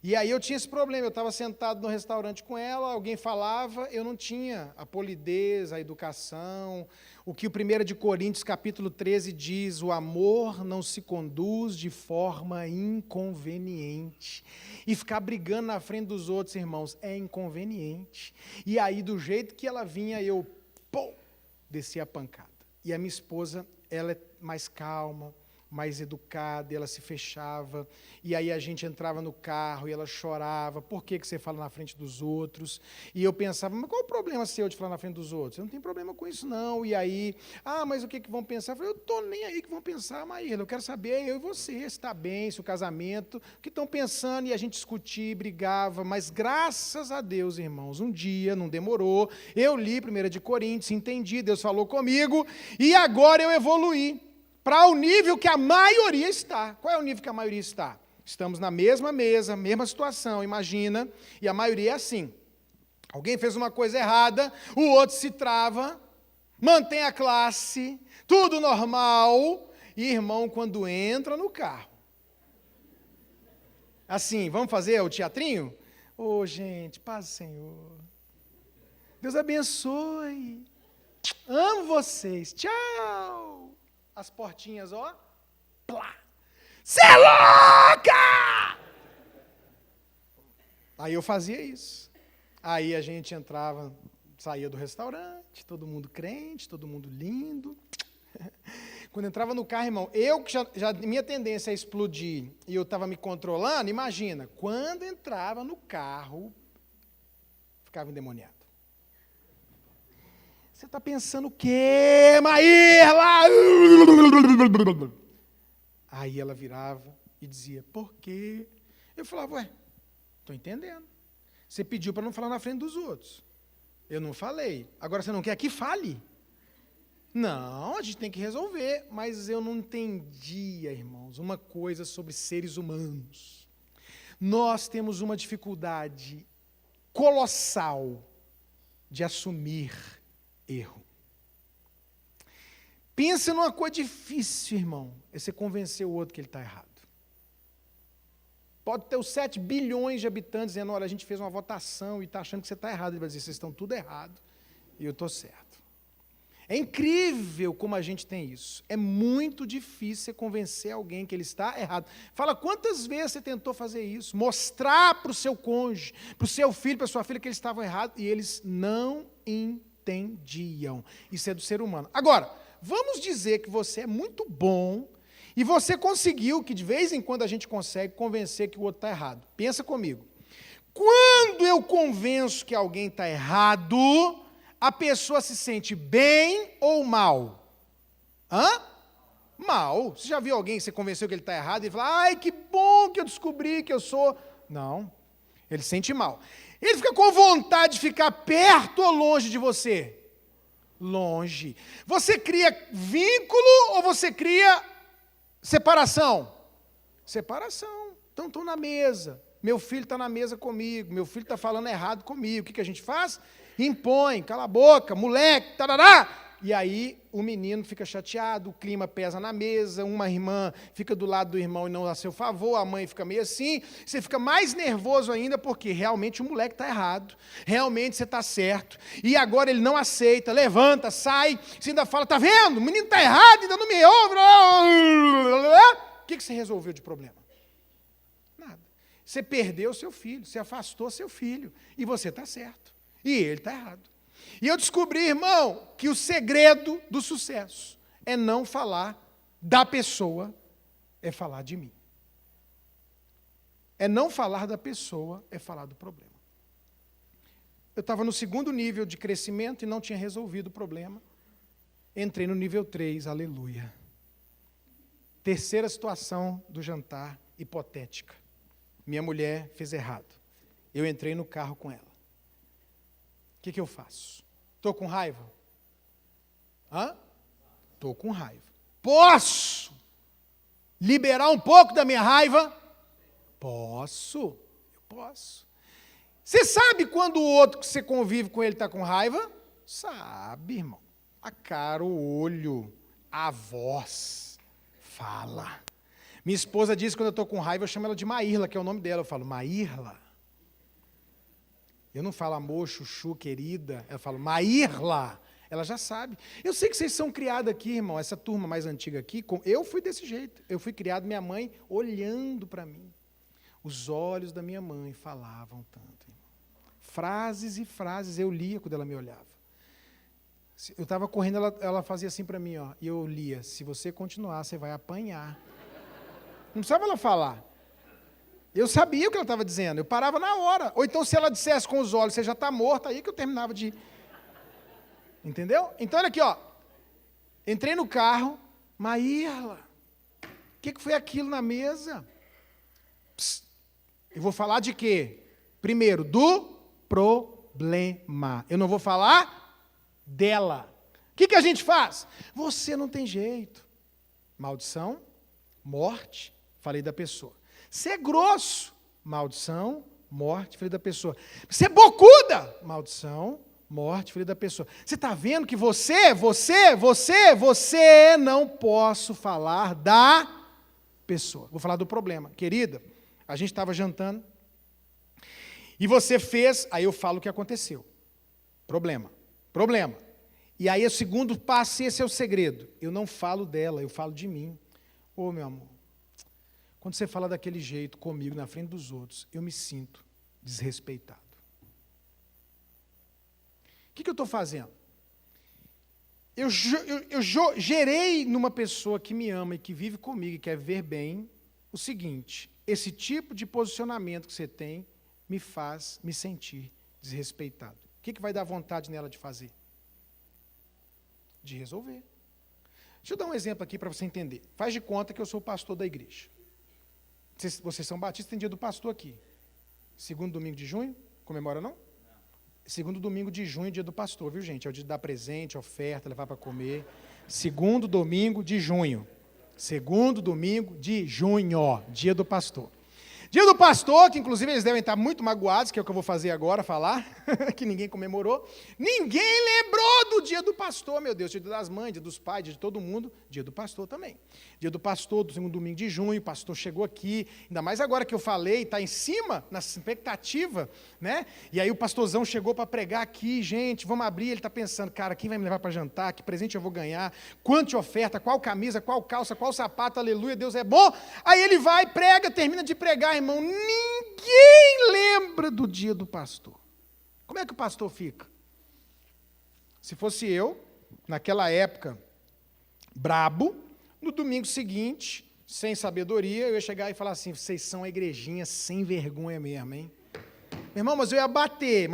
E aí eu tinha esse problema, eu estava sentado no restaurante com ela, alguém falava, eu não tinha a polidez, a educação, o que o 1 de Coríntios, capítulo 13, diz, o amor não se conduz de forma inconveniente. E ficar brigando na frente dos outros, irmãos, é inconveniente. E aí, do jeito que ela vinha, eu, descia a pancada. E a minha esposa, ela é mais calma, mais educada, e ela se fechava, e aí a gente entrava no carro, e ela chorava, por que você fala na frente dos outros? E eu pensava, mas qual o problema seu de falar na frente dos outros? Eu não tenho problema com isso não, e aí, mas o que vão pensar? Eu falei, eu estou nem aí que vão pensar, Maíra, eu quero saber, eu e você, se está bem, se o casamento, o que estão pensando, e a gente discutia, brigava, mas graças a Deus, irmãos, um dia, não demorou, eu li 1 de Coríntios, entendi, Deus falou comigo, e agora eu evoluí, para o nível que a maioria está. Qual é o nível que a maioria está? Estamos na mesma mesa, mesma situação, imagina, e a maioria é assim. Alguém fez uma coisa errada, o outro se trava, mantém a classe, tudo normal, e irmão, quando entra no carro. Assim, vamos fazer o teatrinho? Gente, paz do Senhor. Deus abençoe. Amo vocês. Tchau. As portinhas, plá. Cê é louca! Aí eu fazia isso. Aí a gente entrava, saía do restaurante, todo mundo crente, todo mundo lindo. Quando entrava no carro, irmão, eu que já minha tendência a explodir e eu estava me controlando, imagina, quando entrava no carro, ficava endemoniado. Você está pensando o quê, Maírla? Aí ela virava e dizia, por quê? Eu falava, estou entendendo. Você pediu para não falar na frente dos outros. Eu não falei. Agora você não quer que fale? Não, a gente tem que resolver. Mas eu não entendia, irmãos, uma coisa sobre seres humanos. Nós temos uma dificuldade colossal de assumir erro. Pensa numa coisa difícil, irmão, é você convencer o outro que ele está errado. Pode ter os 7 bilhões de habitantes dizendo, olha, a gente fez uma votação e está achando que você está errado. Ele vai dizer, vocês estão tudo errado e eu estou certo. É incrível como a gente tem isso. É muito difícil você convencer alguém que ele está errado. Fala, quantas vezes você tentou fazer isso? Mostrar para o seu cônjuge, para o seu filho, para a sua filha que eles estavam errados e eles não entendiam. Isso é do ser humano. Agora, vamos dizer que você é muito bom e você conseguiu, que de vez em quando a gente consegue convencer que o outro está errado. Pensa comigo. Quando eu convenço que alguém está errado, a pessoa se sente bem ou mal? Mal. Você já viu alguém que você convenceu que ele está errado e fala, ai, que bom que eu descobri que eu sou... Não. Ele se sente mal. Ele fica com vontade de ficar perto ou longe de você? Longe. Você cria vínculo ou você cria separação? Separação. Então, estou na mesa. Meu filho está na mesa comigo. Meu filho está falando errado comigo. O que a gente faz? Impõe. Cala a boca. Moleque. Tarará. E aí o menino fica chateado, o clima pesa na mesa, uma irmã fica do lado do irmão e não a seu favor, a mãe fica meio assim, você fica mais nervoso ainda porque realmente o moleque está errado, realmente você está certo, e agora ele não aceita, levanta, sai, você ainda fala, tá vendo? O menino está errado, ainda não me ouve. O que você resolveu de problema? Nada. Você perdeu seu filho, você afastou seu filho, e você está certo, e ele está errado. E eu descobri, irmão, que o segredo do sucesso é não falar da pessoa, é falar de mim. É não falar da pessoa, é falar do problema. Eu estava no segundo nível de crescimento e não tinha resolvido o problema. Entrei no nível 3, aleluia. Terceira situação do jantar, hipotética. Minha mulher fez errado. Eu entrei no carro com ela. O que eu faço? Estou com raiva? Estou com raiva. Posso liberar um pouco da minha raiva? Posso, eu posso. Você sabe quando o outro que você convive com ele está com raiva? Sabe, irmão. A cara, o olho, a voz, fala. Minha esposa diz que quando eu estou com raiva, eu chamo ela de Maírla, que é o nome dela. Eu falo, Maírla. Eu não falo amor, chuchu, querida. Eu falo, Maírla. Ela já sabe. Eu sei que vocês são criados aqui, irmão, essa turma mais antiga aqui. Eu fui desse jeito. Eu fui criado, minha mãe olhando para mim. Os olhos da minha mãe falavam tanto. Irmão. Frases e frases eu lia quando ela me olhava. Eu estava correndo, ela fazia assim para mim, ó, e eu lia, se você continuar, você vai apanhar. Não precisava ela falar. Eu sabia o que ela estava dizendo, eu parava na hora. Ou então, se ela dissesse com os olhos, você já está morto, aí que eu terminava de... Entendeu? Então, olha aqui, ó. Entrei no carro, Maírla, o que foi aquilo na mesa? Psst, eu vou falar de quê? Primeiro, do problema. Eu não vou falar dela. O que a gente faz? Você não tem jeito. Maldição, morte, falei da pessoa. Você é grosso, maldição, morte, falei da pessoa. Você é bocuda, maldição, morte, filho da pessoa. Você está vendo que você não posso falar da pessoa. Vou falar do problema. Querida, a gente estava jantando e você fez, aí eu falo o que aconteceu. Problema. E aí o segundo passo, esse é o segredo. Eu não falo dela, eu falo de mim. Ô, meu amor, quando você fala daquele jeito comigo na frente dos outros, eu me sinto desrespeitado. O que eu estou fazendo? Eu gerei numa pessoa que me ama e que vive comigo e quer ver bem o seguinte: esse tipo de posicionamento que você tem me faz me sentir desrespeitado. O que vai dar vontade nela de fazer? De resolver. Deixa eu dar um exemplo aqui para você entender. Faz de conta que eu sou o pastor da igreja. Vocês são batistas, tem dia do pastor aqui. Segundo domingo de junho, comemora não? Segundo domingo de junho, dia do pastor, viu, gente? É o dia de dar presente, oferta, levar para comer. Segundo domingo de junho. Segundo domingo de junho, dia do pastor. Dia do pastor, que inclusive eles devem estar muito magoados, que é o que eu vou fazer agora, falar, que ninguém comemorou. Ninguém lembrou do dia do pastor, meu Deus. Dia das mães, dia dos pais, dia de todo mundo. Dia do pastor também. Dia do pastor, do segundo domingo de junho, o pastor chegou aqui. Ainda mais agora que eu falei, está em cima, na expectativa, né? E aí o pastorzão chegou para pregar aqui, gente, vamos abrir. Ele está pensando, cara, quem vai me levar para jantar? Que presente eu vou ganhar? Quanto oferta? Qual camisa? Qual calça? Qual sapato? Aleluia, Deus é bom. Aí ele vai, prega, termina de pregar, irmão, ninguém lembra do dia do pastor. Como é que o pastor fica? Se fosse eu, naquela época, brabo, no domingo seguinte, sem sabedoria, eu ia chegar e falar assim: vocês são a igrejinha sem vergonha mesmo, hein? Meu irmão, mas eu ia bater,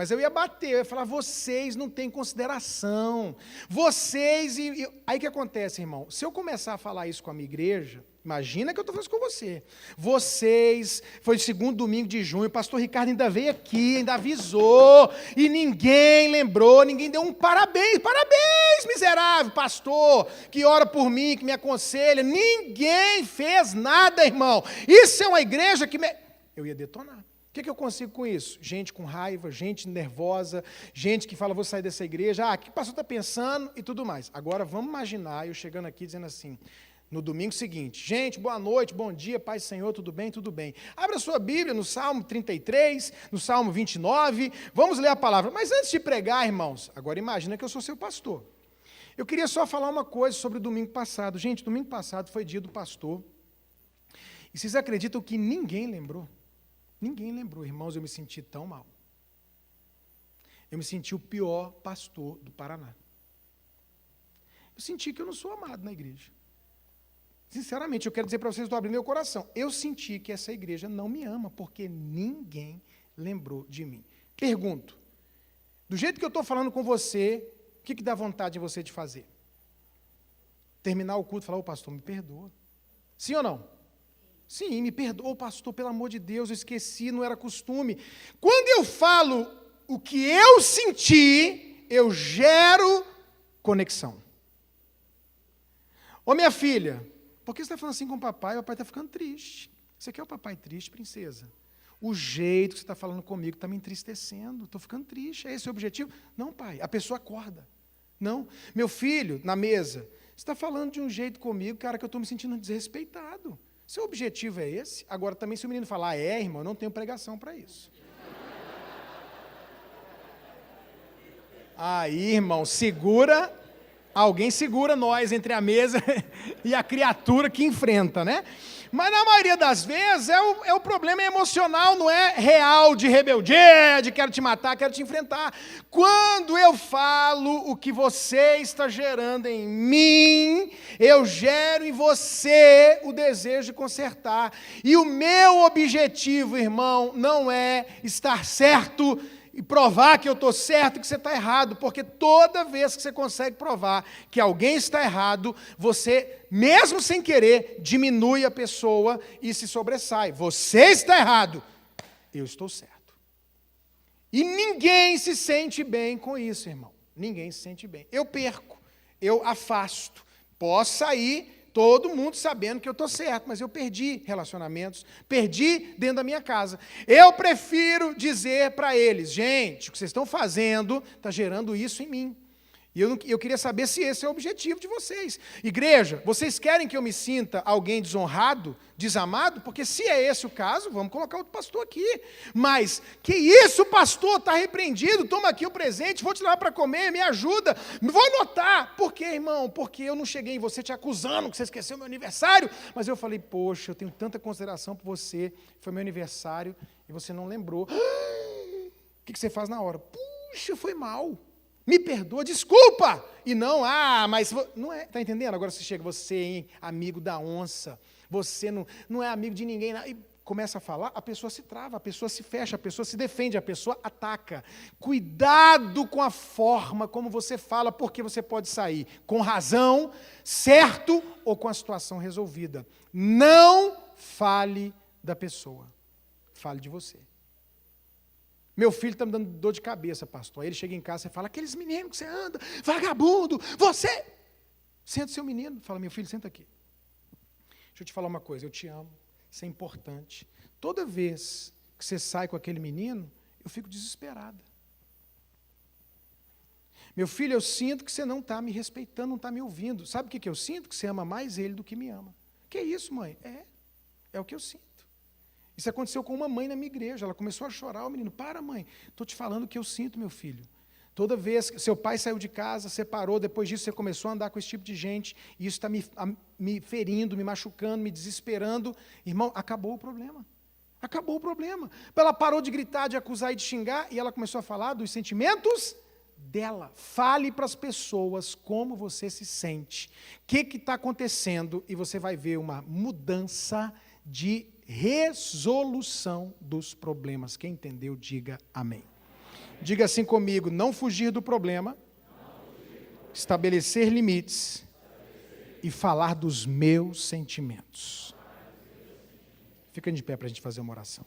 eu ia falar, vocês não têm consideração, vocês, aí o que acontece, irmão? Se eu começar a falar isso com a minha igreja, imagina que eu estou falando isso com você, vocês, foi o segundo domingo de junho, o pastor Ricardo ainda veio aqui, ainda avisou, e ninguém lembrou, ninguém deu um parabéns, miserável pastor, que ora por mim, que me aconselha, ninguém fez nada, irmão, isso é uma igreja que eu ia detonar. O que eu consigo com isso? Gente com raiva, gente nervosa, gente que fala, vou sair dessa igreja, o que o pastor está pensando e tudo mais. Agora, vamos imaginar eu chegando aqui dizendo assim, no domingo seguinte, gente, boa noite, bom dia, Pai Senhor, tudo bem? Tudo bem. Abra a sua Bíblia no Salmo 33, no Salmo 29, vamos ler a palavra. Mas antes de pregar, irmãos, agora imagina que eu sou seu pastor. Eu queria só falar uma coisa sobre o domingo passado. Gente, domingo passado foi dia do pastor. E vocês acreditam que ninguém lembrou? Ninguém lembrou, irmãos, eu me senti tão mal. Eu me senti o pior pastor do Paraná. Eu senti que eu não sou amado na igreja. Sinceramente, eu quero dizer para vocês, estou abrindo meu coração. Eu senti que essa igreja não me ama, porque ninguém lembrou de mim. Pergunto, do jeito que eu estou falando com você, o que dá vontade de você de fazer? Terminar o culto e falar, pastor, me perdoa. Sim ou não? Sim, me perdoa, pastor, pelo amor de Deus, eu esqueci, não era costume. Quando eu falo o que eu senti, eu gero conexão. Ô minha filha, por que você está falando assim com o papai? O papai está ficando triste. Você quer o papai triste, princesa? O jeito que você está falando comigo está me entristecendo, estou ficando triste. É esse o objetivo? Não, pai, a pessoa acorda. Não. Meu filho, na mesa, você está falando de um jeito comigo, cara, que eu estou me sentindo desrespeitado. Seu objetivo é esse? Agora, também, se o menino falar, irmão, eu não tenho pregação para isso. Aí, irmão, alguém segura nós entre a mesa e a criatura que enfrenta, né? Mas na maioria das vezes é o problema emocional, não é real de rebeldia, de quero te matar, quero te enfrentar. Quando eu falo o que você está gerando em mim, eu gero em você o desejo de consertar. E o meu objetivo, irmão, não é estar certo e provar que eu estou certo e que você está errado, porque toda vez que você consegue provar que alguém está errado, você, mesmo sem querer, diminui a pessoa e se sobressai. Você está errado, eu estou certo. E ninguém se sente bem com isso, irmão. Ninguém se sente bem. Eu perco, eu afasto, posso sair, todo mundo sabendo que eu estou certo, mas eu perdi relacionamentos, perdi dentro da minha casa. Eu prefiro dizer para eles, gente, o que vocês estão fazendo está gerando isso em mim. E eu queria saber se esse é o objetivo de vocês. Igreja, vocês querem que eu me sinta alguém desonrado, desamado? Porque se é esse o caso, vamos colocar outro pastor aqui. Mas, que isso, pastor, está repreendido, toma aqui o presente, vou te levar para comer, me ajuda. Vou anotar. Por quê, irmão? Porque eu não cheguei em você te acusando que você esqueceu meu aniversário. Mas eu falei, poxa, eu tenho tanta consideração por você, foi meu aniversário e você não lembrou. O que você faz na hora? Puxa, foi mal. Me perdoa, desculpa! E não, mas... Não é, tá entendendo? Agora você chega, você, hein, amigo da onça, você não é amigo de ninguém, e começa a falar, a pessoa se trava, a pessoa se fecha, a pessoa se defende, a pessoa ataca. Cuidado com a forma como você fala, porque você pode sair com razão, certo, ou com a situação resolvida. Não fale da pessoa, fale de você. Meu filho está me dando dor de cabeça, pastor. Aí ele chega em casa e fala, aqueles meninos que você anda, vagabundo, você... Senta seu menino. Fala, meu filho, senta aqui. Deixa eu te falar uma coisa, eu te amo, isso é importante. Toda vez que você sai com aquele menino, eu fico desesperada. Meu filho, eu sinto que você não está me respeitando, não está me ouvindo. Sabe o que eu sinto? Que você ama mais ele do que me ama. Que isso, mãe? É o que eu sinto. Isso aconteceu com uma mãe na minha igreja, ela começou a chorar, o menino, para mãe, estou te falando o que eu sinto, meu filho. Toda vez que seu pai saiu de casa, separou, depois disso você começou a andar com esse tipo de gente, e isso está me ferindo, me machucando, me desesperando. Irmão, acabou o problema. Acabou o problema. Ela parou de gritar, de acusar e de xingar, e ela começou a falar dos sentimentos dela. Fale para as pessoas como você se sente, o que está acontecendo, e você vai ver uma mudança de resolução dos problemas. Quem entendeu, diga amém. Diga assim comigo, não fugir do problema, estabelecer limites e falar dos meus sentimentos. Fica de pé para a gente fazer uma oração.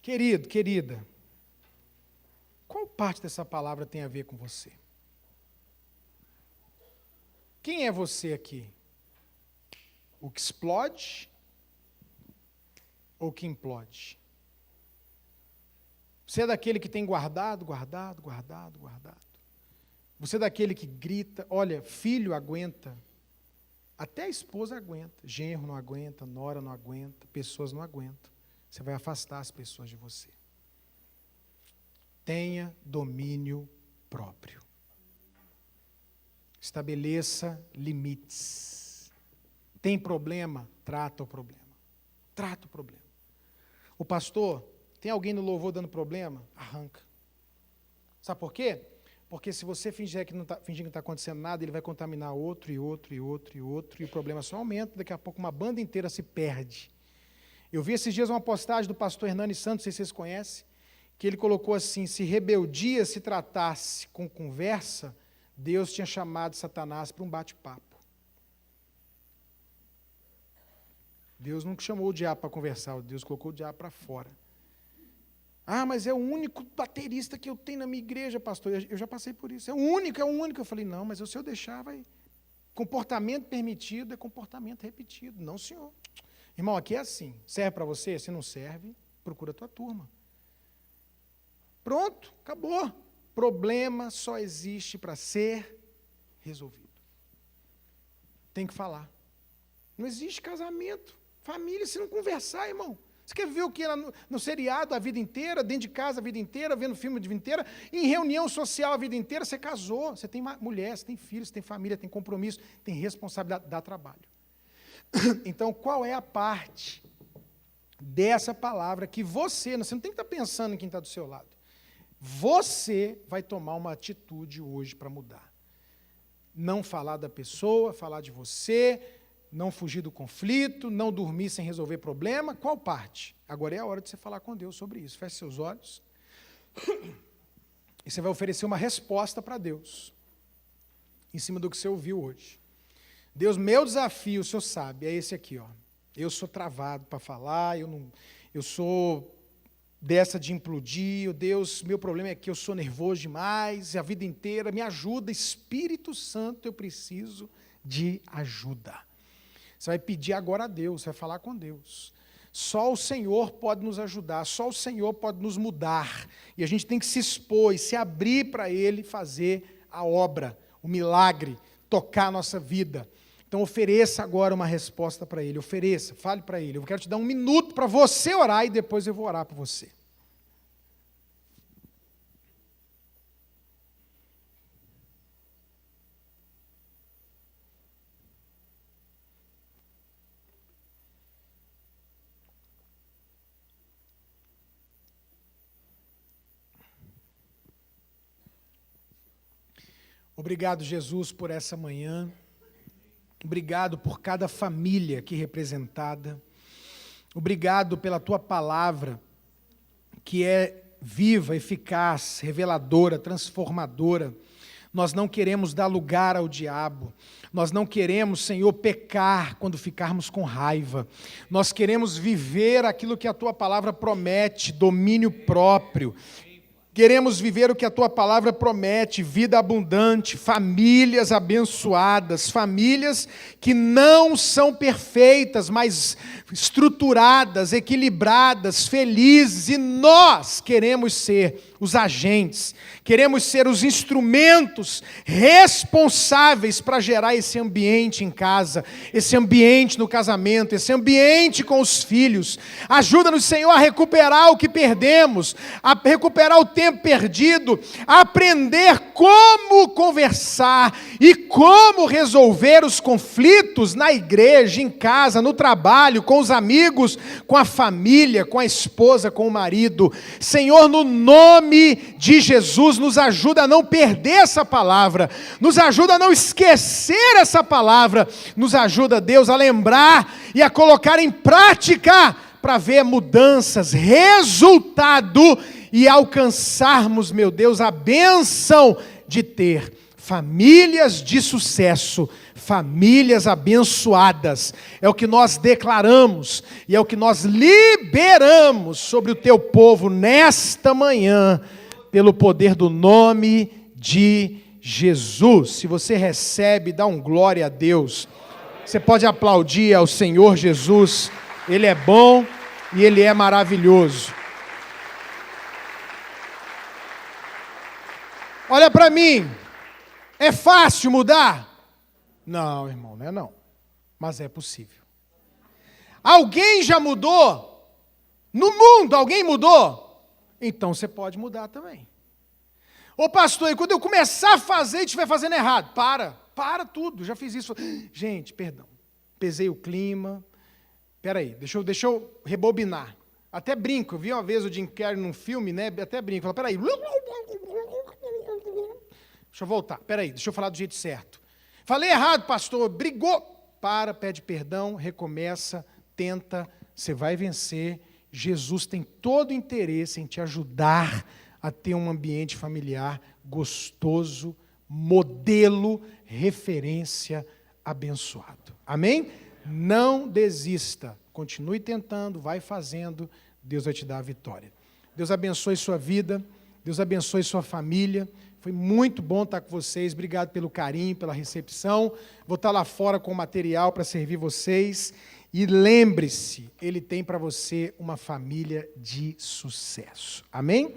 Querido, querida, qual parte dessa palavra tem a ver com você? Quem é você aqui? O que explode ou o que implode? Você é daquele que tem guardado? Você é daquele que grita? Olha, filho aguenta, até a esposa aguenta, genro não aguenta, nora não aguenta, pessoas não aguentam. Você vai afastar as pessoas de você. Tenha domínio próprio. Estabeleça limites. Tem problema? Trata o problema. Trata o problema. O pastor, tem alguém no louvor dando problema? Arranca. Sabe por quê? Porque se você fingir que não está acontecendo nada, ele vai contaminar outro, e o problema só aumenta, daqui a pouco uma banda inteira se perde. Eu vi esses dias uma postagem do pastor Hernani Santos, não sei se vocês conhecem, que ele colocou assim, se rebeldia se tratasse com conversa, Deus tinha chamado Satanás para um bate-papo. Deus não chamou o diabo para conversar, Deus colocou o diabo para fora. Ah, mas é o único baterista que eu tenho na minha igreja, pastor. Eu já passei por isso. É o único. Eu falei, não, mas se eu deixar, vai... Comportamento permitido é comportamento repetido. Não, senhor. Irmão, aqui é assim. Serve para você? Se não serve, procura a tua turma. Pronto, acabou. Problema só existe para ser resolvido. Tem que falar. Não existe casamento, família, se não conversar, irmão. Você quer ver o que no seriado a vida inteira, dentro de casa a vida inteira, vendo filme a vida inteira, em reunião social a vida inteira, você casou, você tem mulher, você tem filhos, você tem família, tem compromisso, tem responsabilidade, dá trabalho. Então, qual é a parte dessa palavra que você não tem que estar pensando em quem está do seu lado. Você vai tomar uma atitude hoje para mudar. Não falar da pessoa, falar de você, não fugir do conflito, não dormir sem resolver problema. Qual parte? Agora é a hora de você falar com Deus sobre isso. Feche seus olhos. E você vai oferecer uma resposta para Deus, em cima do que você ouviu hoje. Deus, meu desafio, o Senhor sabe, é esse aqui, ó. Eu sou travado para falar, eu sou dessa de implodir, Deus, meu problema é que eu sou nervoso demais, a vida inteira, me ajuda, Espírito Santo, eu preciso de ajuda. Você vai pedir agora a Deus, você vai falar com Deus. Só o Senhor pode nos ajudar, só o Senhor pode nos mudar, e a gente tem que se expor e se abrir para Ele fazer a obra, o milagre, tocar a nossa vida. Então ofereça agora uma resposta para Ele, ofereça, fale para Ele. Eu quero te dar 1 minuto para você orar e depois eu vou orar por você. Obrigado, Jesus, por essa manhã. Obrigado por cada família aqui representada. Obrigado pela Tua palavra, que é viva, eficaz, reveladora, transformadora. Nós não queremos dar lugar ao diabo. Nós não queremos, Senhor, pecar quando ficarmos com raiva. Nós queremos viver aquilo que a Tua palavra promete, domínio próprio. Queremos viver o que a Tua palavra promete, vida abundante, famílias abençoadas, famílias que não são perfeitas, mas estruturadas, equilibradas, felizes, e nós queremos ser os agentes, queremos ser os instrumentos responsáveis para gerar esse ambiente em casa, esse ambiente no casamento, esse ambiente com os filhos. Ajuda-nos, Senhor, a recuperar o que perdemos, a recuperar o tempo perdido, a aprender como conversar e como resolver os conflitos na igreja, em casa, no trabalho, com os amigos, com a família, com a esposa, com o marido. Senhor, no nome de Jesus, nos ajuda a não perder essa palavra, nos ajuda a não esquecer essa palavra, nos ajuda, Deus, a lembrar e a colocar em prática para ver mudanças, resultado e alcançarmos, meu Deus, a bênção de ter famílias de sucesso, famílias abençoadas. É o que nós declaramos e é o que nós liberamos sobre o teu povo nesta manhã, pelo poder do nome de Jesus. Se você recebe, dá um glória a Deus. Você pode aplaudir ao Senhor Jesus. Ele é bom e Ele é maravilhoso. Olha para mim. É fácil mudar? Não, irmão, não é não. Mas é possível. Alguém já mudou? No mundo, alguém mudou? Então você pode mudar também. Ô pastor, e quando eu começar a fazer e estiver fazendo errado? Para tudo, já fiz isso. Gente, perdão, pesei o clima. Peraí, deixa eu rebobinar. Até brinco, eu vi uma vez o Jim Carrey num filme, né? Até brinco, falo, peraí. Deixa eu voltar, peraí, deixa eu falar do jeito certo. Falei errado, pastor, brigou. Pede perdão, recomeça, tenta, você vai vencer. Jesus tem todo o interesse em te ajudar a ter um ambiente familiar gostoso, modelo, referência, abençoado. Amém? Não desista, continue tentando, vai fazendo, Deus vai te dar a vitória. Deus abençoe sua vida, Deus abençoe sua família. Foi muito bom estar com vocês, obrigado pelo carinho, pela recepção. Vou estar lá fora com o material para servir vocês. E lembre-se, Ele tem para você uma família de sucesso. Amém?